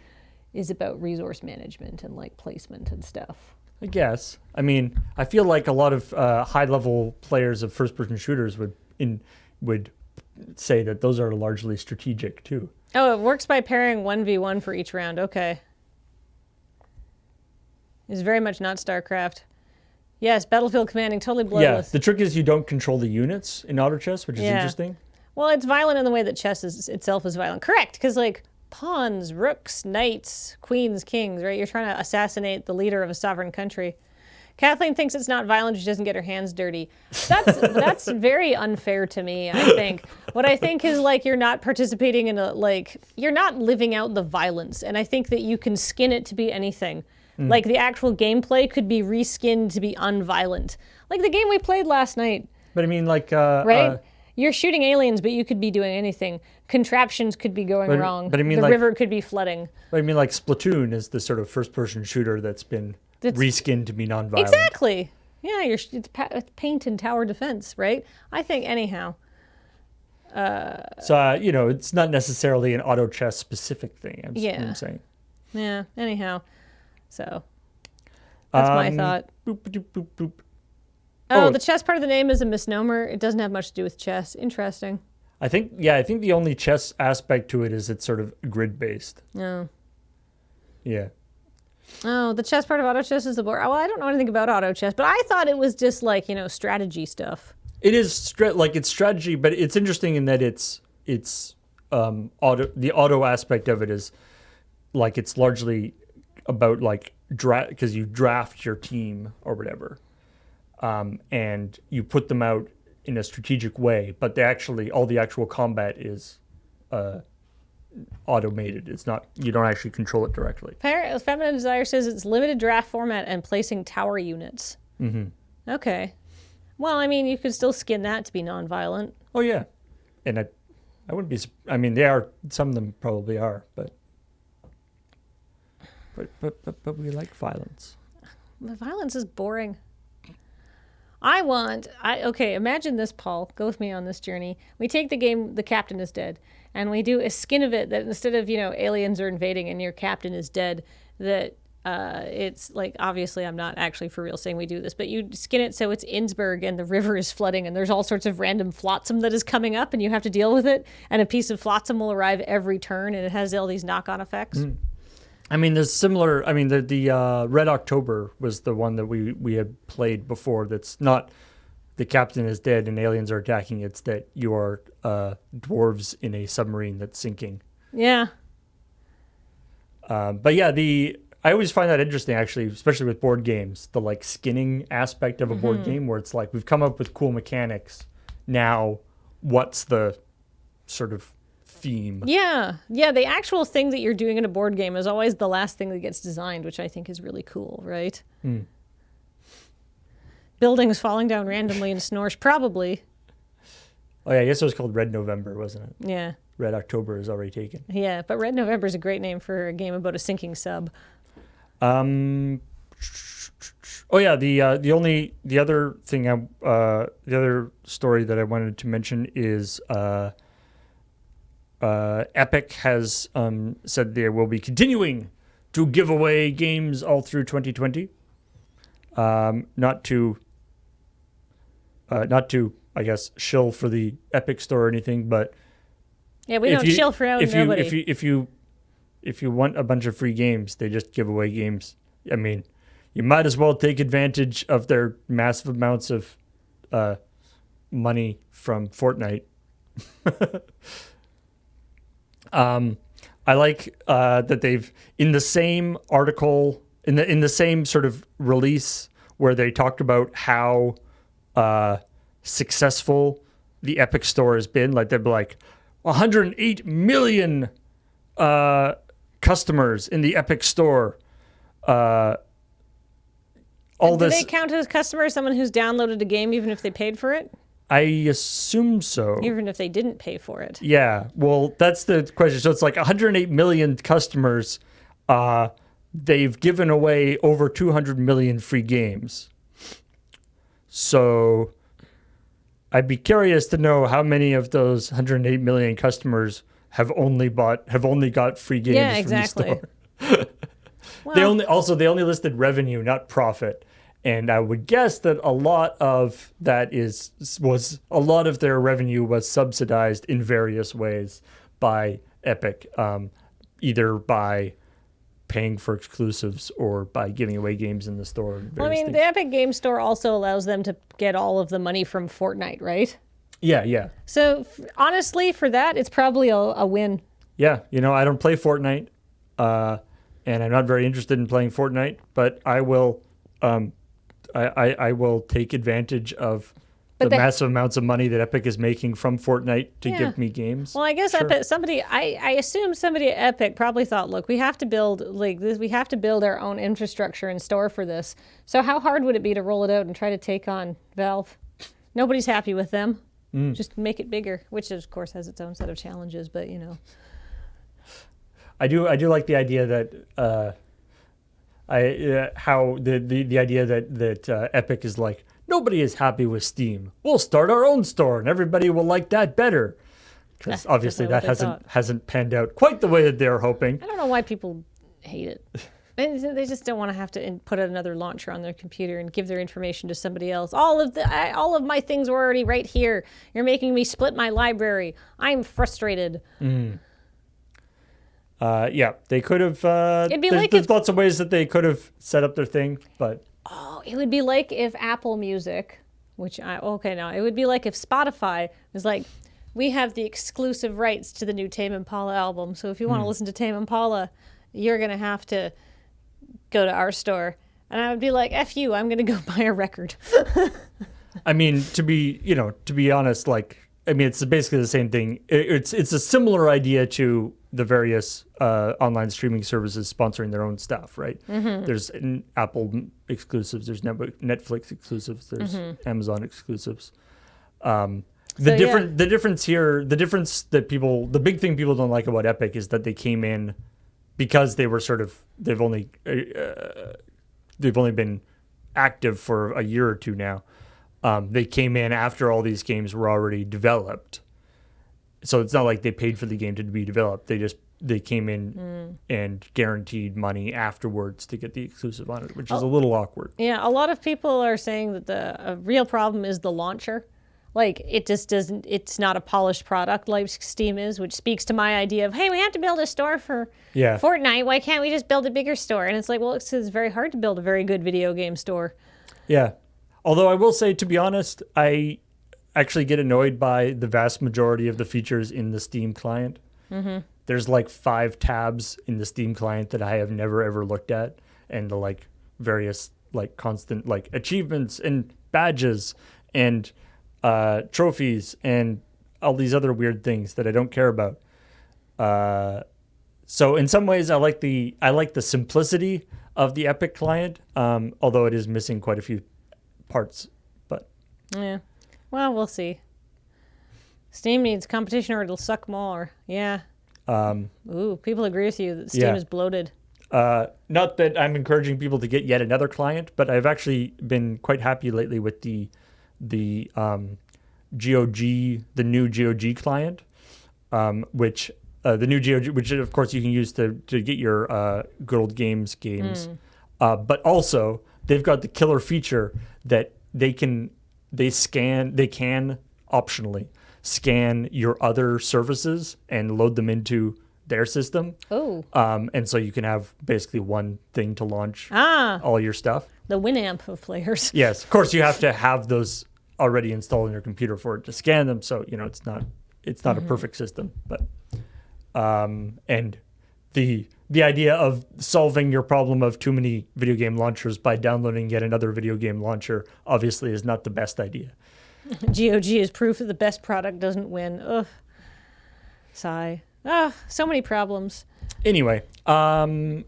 S1: is about resource management and like placement and stuff.
S2: I guess. I mean, I feel like a lot of high-level players of first-person shooters would say that those are largely strategic too.
S1: Oh, it works by pairing 1v1 for each round. Okay. It's very much not StarCraft. Yes, battlefield commanding, totally bloodless.
S2: Yeah, the trick is you don't control the units in auto chess, which is interesting.
S1: Well, it's violent in the way that chess itself is violent. Correct, because like pawns, rooks, knights, queens, kings, right? You're trying to assassinate the leader of a sovereign country. Kathleen thinks it's not violent, she doesn't get her hands dirty. That's very unfair to me, I think. What I think is like you're not participating in you're not living out the violence. And I think that you can skin it to be anything. Like the actual gameplay could be reskinned to be unviolent. Like the game we played last night.
S2: But I mean, like...
S1: right? You're shooting aliens, but you could be doing anything. Contraptions could be going wrong.
S2: But I mean,
S1: the river could be flooding.
S2: But I mean, like Splatoon is the sort of first-person shooter that's been reskinned to be non-violent.
S1: Exactly. Yeah, it's paint and tower defense, right? I think anyhow.
S2: So, it's not necessarily an auto chess specific thing, I'm saying.
S1: Yeah, anyhow. So, that's my thought.
S2: Boop, boop, boop, boop.
S1: Oh, the chess part of the name is a misnomer. It doesn't have much to do with chess. Interesting.
S2: I think the only chess aspect to it is it's sort of grid-based.
S1: Oh.
S2: Yeah.
S1: Oh, the chess part of auto chess is the board. Well, I don't know anything about auto chess, but I thought it was just like, strategy stuff.
S2: It is it's strategy, but it's interesting in that it's the auto aspect of it is like it's largely about like because you draft your team or whatever, and you put them out in a strategic way, but all the actual combat is automated. It's not, you don't actually control it directly.
S1: Feminine Desire says it's limited draft format and placing tower units.
S2: Mm-hmm.
S1: Okay. Well, I mean, you could still skin that to be non-violent.
S2: Oh yeah, and I wouldn't be. I mean, they are. Some of them probably are, but we like violence.
S1: The violence is boring. Okay, imagine this, Paul. Go with me on this journey. We take the game, The Captain is Dead, and we do a skin of it that instead of, aliens are invading and your captain is dead, that it's like, obviously I'm not actually for real saying we do this, but you skin it so it's Innsbruck and the river is flooding and there's all sorts of random flotsam that is coming up and you have to deal with it, and a piece of flotsam will arrive every turn and it has all these knock-on effects.
S2: Mm. I mean, there's similar. I mean, the Red October was the one that we had played before. That's not the captain is dead and aliens are attacking. It's that you are dwarves in a submarine that's sinking.
S1: Yeah.
S2: But yeah, I always find that interesting, actually, especially with board games. The like skinning aspect of a board game, where it's like we've come up with cool mechanics. Now, what's the sort of theme?
S1: Yeah, the actual thing that you're doing in a board game is always the last thing that gets designed, which I think is really cool, right?
S2: Mm.
S1: Buildings falling down randomly in Snorsh, probably.
S2: Oh yeah, I guess it was called Red November, wasn't it?
S1: Yeah.
S2: Red October is already taken.
S1: Yeah, but Red November is a great name for a game about a sinking sub.
S2: Oh yeah, the other story that I wanted to mention is Epic has said they will be continuing to give away games all through 2020. Not to I guess shill for the Epic Store or anything, but
S1: yeah, we don't shill for nobody.
S2: If you want a bunch of free games, they just give away games. I mean, you might as well take advantage of their massive amounts of money from Fortnite. I like that they've, in the same article, in the same sort of release where they talked about how successful the Epic Store has been. Like they'd be like 108 million customers in the Epic Store. Do
S1: they count as customers someone who's downloaded a game even if they paid for it?
S2: I assume so.
S1: Even if they didn't pay for it.
S2: Yeah. Well, that's the question. So it's like 108 million customers. they've given away over 200 million free games. So I'd be curious to know how many of those 108 million customers have only got free games
S1: Yeah,
S2: from
S1: exactly.
S2: the store.
S1: Well,
S2: They only listed revenue, not profit. And I would guess that a lot of that a lot of their revenue was subsidized in various ways by Epic, either by paying for exclusives or by giving away games in the store. And
S1: well, I
S2: various
S1: mean,
S2: things.
S1: the Epic Game Store also allows them to get all of the money from Fortnite, right?
S2: Yeah.
S1: So honestly, for that, it's probably a win.
S2: Yeah, I don't play Fortnite, and I'm not very interested in playing Fortnite, but I will, I will take advantage of the massive amounts of money that Epic is making from Fortnite to give me games.
S1: Well, I guess
S2: Sure.
S1: Epic, I assume somebody at Epic probably thought, look, we have to build like this, we have to build our own infrastructure and store for this. So how hard would it be to roll it out and try to take on Valve? Nobody's happy with them. Just make it bigger, which of course has its own set of challenges, but
S2: I do like the idea that how the idea that Epic is like, nobody is happy with Steam. We'll start our own store and everybody will like that better. Because obviously that hasn't panned out quite the way that they're hoping.
S1: I don't know why people hate it. They just don't want to have to put another launcher on their computer and give their information to somebody else. All of my things were already right here. You're making me split my library. I'm frustrated.
S2: Yeah, they could have.
S1: It'd be
S2: there's lots of ways that they could have set up their thing, but
S1: It would be like if Apple Music, it would be like if Spotify was like, we have the exclusive rights to the new Tame Impala album. So if you want to listen to Tame Impala, you're going to have to go to our store. And I would be like, F you, I'm going to go buy a record.
S2: I mean, to be honest, it's basically the same thing. It's a similar idea to the various online streaming services sponsoring their own stuff, right? Mm-hmm. There's Apple exclusives, there's Netflix exclusives, there's Amazon exclusives. The difference here, the big thing people don't like about Epic is that they came in because they were they've only been active for a year or two now. They came in after all these games were already developed. So it's not like they paid for the game to be developed. They came in and guaranteed money afterwards to get the exclusive on it, which is a little awkward.
S1: Yeah, a lot of people are saying that the real problem is the launcher. Like, it just doesn't, it's not a polished product like Steam is, which speaks to my idea of, hey, we have to build a store for Fortnite. Why can't we just build a bigger store? And it's like, well, it's very hard to build a very good video game store.
S2: Yeah. Although I will say, to be honest, I actually get annoyed by the vast majority of the features in the Steam client. Mm-hmm. There's like 5 tabs in the Steam client that I have never ever looked at, and the various constant achievements and badges and trophies and all these other weird things that I don't care about. So in some ways, I like the simplicity of the Epic client, although it is missing quite a few parts. But
S1: yeah, well, we'll see. Steam needs competition or it'll suck more. Yeah. People agree with you that Steam is bloated.
S2: Not that I'm encouraging people to get yet another client, but I've actually been quite happy lately with the new GOG client, which of course you can use to get your good old games. But also they've got the killer feature that they can optionally scan your other services and load them into their system.
S1: Oh.
S2: And so you can have basically one thing to launch all your stuff.
S1: The Winamp of players.
S2: Yes, of course you have to have those already installed on your computer for it to scan them. So it's not a perfect system, but and the idea of solving your problem of too many video game launchers by downloading yet another video game launcher obviously is not the best idea.
S1: GOG is proof that the best product doesn't win. Ugh. Sigh. So many problems.
S2: Anyway, all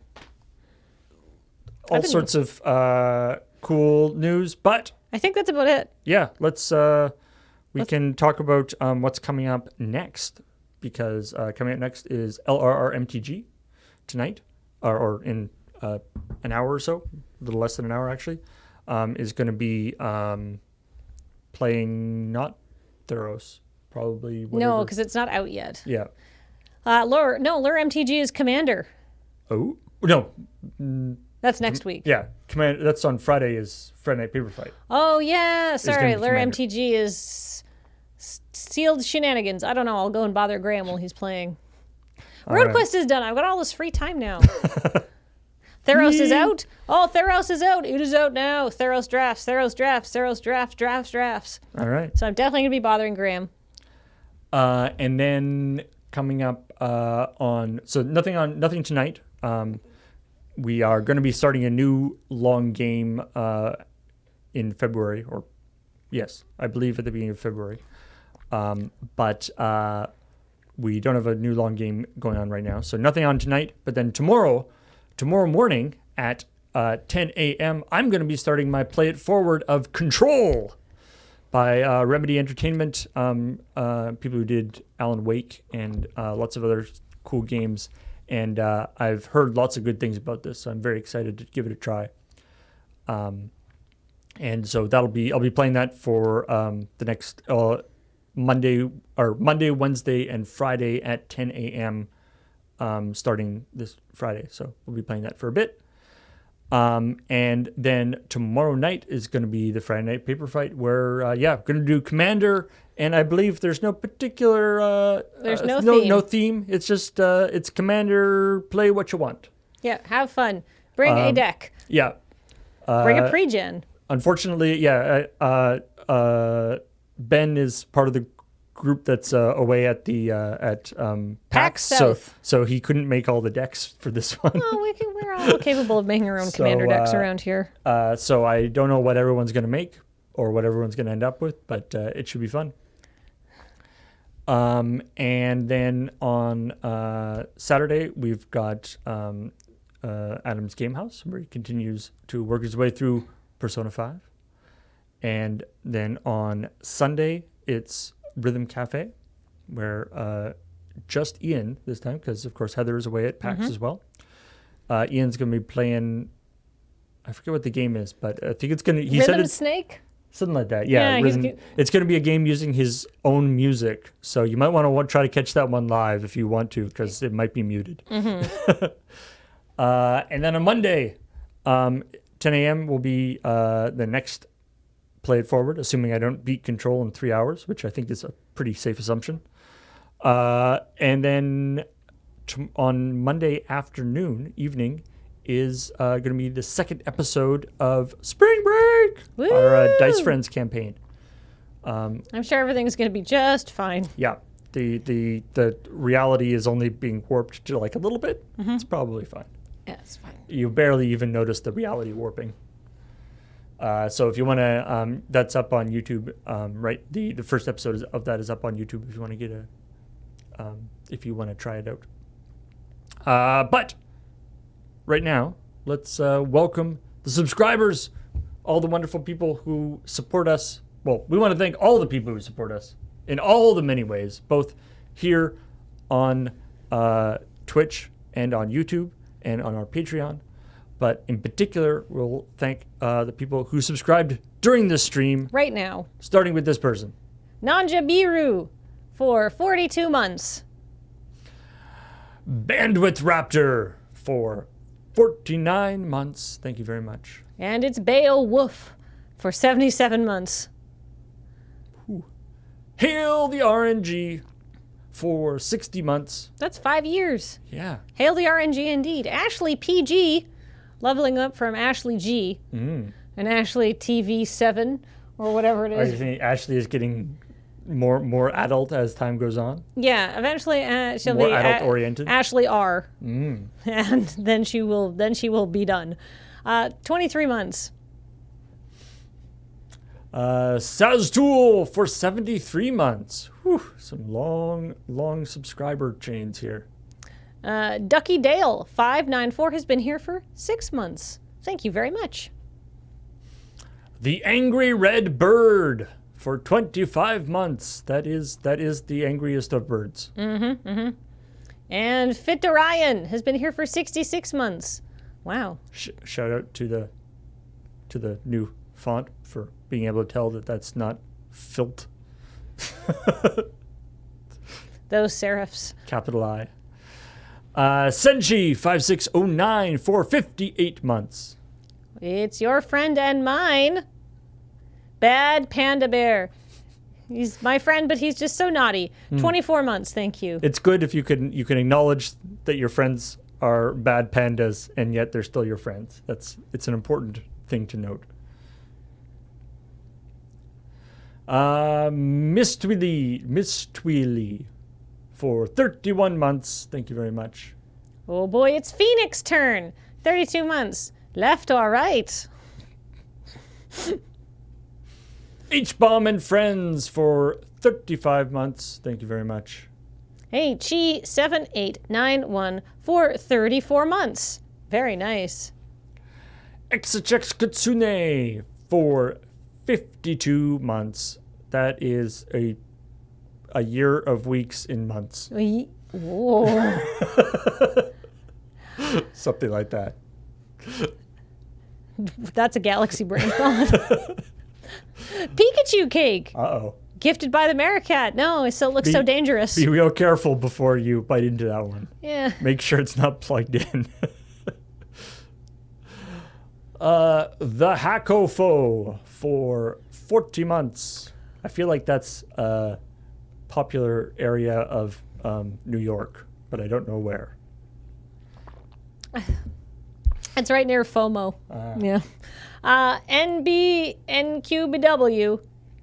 S2: sorts of cool news, but
S1: I think that's about it.
S2: Yeah, let's can talk about what's coming up next, because coming up next is LRR MTG tonight, or in an hour or so, a little less than an hour actually, is going to be playing not Theros, probably. Whatever.
S1: No, because it's not out yet.
S2: Yeah.
S1: Lure MTG is Commander.
S2: Oh no.
S1: That's next week.
S2: Yeah, Commander. That's on Friday. Is Friday Night Paper Fight.
S1: Oh yeah, sorry.
S2: gonna be
S1: Lure
S2: Commander.
S1: MTG is Sealed Shenanigans. I don't know. I'll go and bother Graham while he's playing. RoadQuest is done. I've got all this free time now. Theros is out. Oh, Theros is out. It is out now. Theros drafts.
S2: All right.
S1: So I'm definitely going to be bothering Graham.
S2: And then coming up nothing tonight. We are going to be starting a new long game in February, or yes, I believe at the beginning of February. But we don't have a new long game going on right now, so nothing on tonight. But then tomorrow morning at 10 a.m., I'm going to be starting my Play It Forward of Control by Remedy Entertainment, people who did Alan Wake and lots of other cool games. And I've heard lots of good things about this, so I'm very excited to give it a try. And so I'll be playing that for the next Monday, Wednesday, and Friday at 10 a.m. Starting this Friday. So we'll be playing that for a bit. And then tomorrow night is going to be the Friday Night Paper Fight, where going to do Commander, and I believe there's no particular
S1: There's no
S2: no
S1: theme.
S2: theme. It's just it's Commander. Play what you want.
S1: Yeah, have fun. Bring a deck.
S2: Yeah.
S1: Bring a pre-gen.
S2: Unfortunately, Ben is part of the group that's away at the at PAX
S1: South.
S2: so he couldn't make all the decks for this one.
S1: Oh, we're all capable of making our own
S2: So,
S1: Commander decks around here.
S2: So I don't know what everyone's going to make or what everyone's going to end up with, but it should be fun. And then on Saturday, we've got Adam's Game House, where he continues to work his way through Persona 5. And then on Sunday, it's Rhythm Cafe, where just Ian this time, because of course Heather is away at PAX as well. Ian's going to be playing, I forget what the game is, but I think it's going to, he said
S1: Rhythm
S2: it's
S1: Snake?
S2: something like that. Yeah,
S1: Yeah,
S2: Rhythm, it's going to be a game using his own music. So you might want to try to catch that one live if you want to, because it might be muted. And then on Monday, 10 a.m. will be the next Play It Forward, assuming I don't beat Control in 3 hours, which I think is a pretty safe assumption. And then on Monday evening, is going to be the second episode of Spring Break,
S1: Woo!
S2: our Dice Friends campaign.
S1: I'm sure everything's going to be just fine.
S2: Yeah, the reality is only being warped to like a little bit. It's probably fine.
S1: Yeah, it's fine.
S2: You barely even notice the reality warping. So if you want to, that's up on YouTube, right? The first episode of that is up on YouTube if you want to get if you want to try it out. But right now, let's welcome the subscribers, all the wonderful people who support us. Well, we want to thank all the people who support us in all the many ways, both here on Twitch and on YouTube and on our Patreon. But in particular, we'll thank the people who subscribed during this stream.
S1: Right now.
S2: Starting with this person.
S1: Nanja Biru for 42 months.
S2: Bandwidth Raptor for 49 months. Thank you very much.
S1: And it's Beowulf for 77 months.
S2: Hail the RNG for 60 months.
S1: That's 5 years.
S2: Yeah.
S1: Hail the RNG indeed. Ashley PG, leveling up from Ashley G. And Ashley TV7 or whatever it
S2: Are you
S1: is.
S2: saying Ashley is getting more adult as time goes on?
S1: Yeah, eventually she'll
S2: More
S1: be
S2: adult-oriented?
S1: Ashley R. And then she will be done. 23 months.
S2: Saztool for 73 months. Whew, some long subscriber chains here.
S1: Ducky Dale 594 has been here for 6 months. Thank you very much.
S2: The Angry Red Bird for 25 months. That is the angriest of birds.
S1: And Fit to Ryan has been here for 66 months. Wow.
S2: Shout out to the new font for being able to tell that that's not filth.
S1: Those serifs.
S2: Capital I. Senji 5609 for 58 months.
S1: It's your friend and mine. Bad Panda Bear. He's my friend, but he's just so naughty. 24 months, thank you.
S2: It's good if you can acknowledge that your friends are bad pandas and yet they're still your friends. It's an important thing to note. Miss Tweely for 31 months. Thank you very much.
S1: Oh boy, it's Phoenix' turn. 32 months. Left or right?
S2: H-Bomb and Friends for 35 months. Thank you very much.
S1: Hey, Chi 7891 for 34 months. Very nice.
S2: Exachex Kutsune for 52 months. That is a year of weeks in months.
S1: Whoa.
S2: Something like that.
S1: That's a galaxy brain thought. Pikachu cake.
S2: Uh-oh.
S1: Gifted by the Meerkat. No, it still looks so dangerous.
S2: Be real careful before you bite into that one.
S1: Yeah.
S2: Make sure it's not plugged in. The Hakofo for 40 months. I feel like that's a popular area of New York, but I don't know where.
S1: It's right near FOMO. Yeah.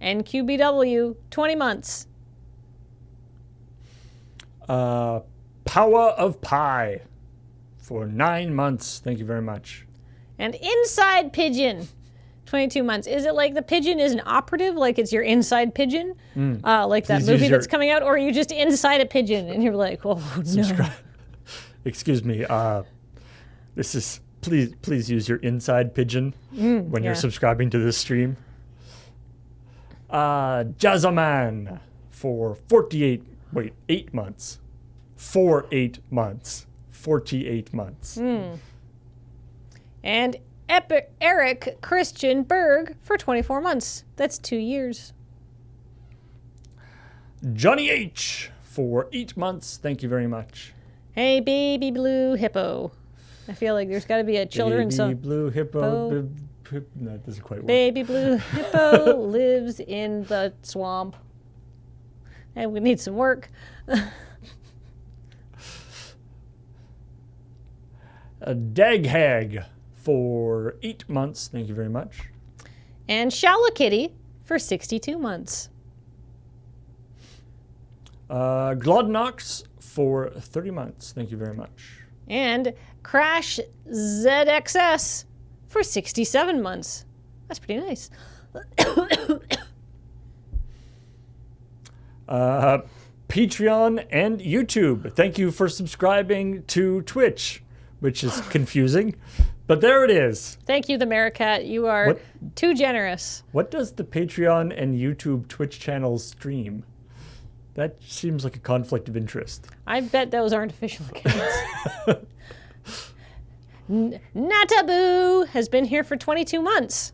S1: NQBW, 20 months.
S2: Power of Pie for 9 months. Thank you very much.
S1: And Inside Pigeon, 22 months. Is it like the pigeon is an operative, like it's your inside pigeon? Like that
S2: Please
S1: movie that's coming out? Or are you just inside a pigeon and you're like, oh, no.
S2: Excuse me. This is... Please use your inside pigeon when you're subscribing to this stream. Jazzaman for 8 months. 8 months. 48 months.
S1: And Eric Christian Berg for 24 months. That's 2 years.
S2: Johnny H for 8 months. Thank you very much.
S1: Hey, baby blue hippo. I feel like there's got to be a children's song.
S2: Baby blue hippo. No, that doesn't quite work.
S1: Baby blue hippo lives in the swamp. And we need some work.
S2: Daghag for 8 months. Thank you very much.
S1: And Shallow-Kitty for 62 months.
S2: Glodnox for 30 months. Thank you very much.
S1: And Crash ZXS for 67 months. That's pretty nice.
S2: Patreon and YouTube. Thank you for subscribing to Twitch, which is confusing, but there it is.
S1: Thank you, the Meerkat. You are too generous.
S2: What does the Patreon and YouTube Twitch channels stream? That seems like a conflict of interest.
S1: I bet those aren't official accounts. Nataboo has been here for 22 months.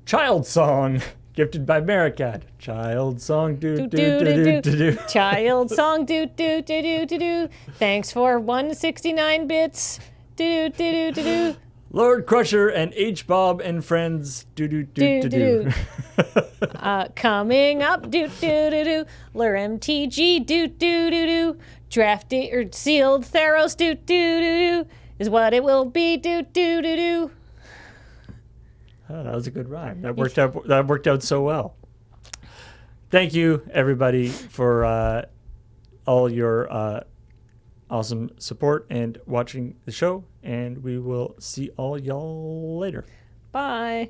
S2: Child Song, gifted by Meerkat. Child Song, do do do do do do.
S1: Child Song, do do do do do do. Thanks for 169 bits. Do do do do do.
S2: Lord Crusher and H-Bob and Friends. Do do do do do.
S1: Coming up. Do do do do. Lure MTG. Do do do do. Drafty or sealed Theros. Do do do do. Is what it will be. Do do do do.
S2: Oh, that was a good rhyme. That worked out so well. Thank you, everybody, for all your awesome support and watching the show. And we will see all y'all later.
S1: Bye.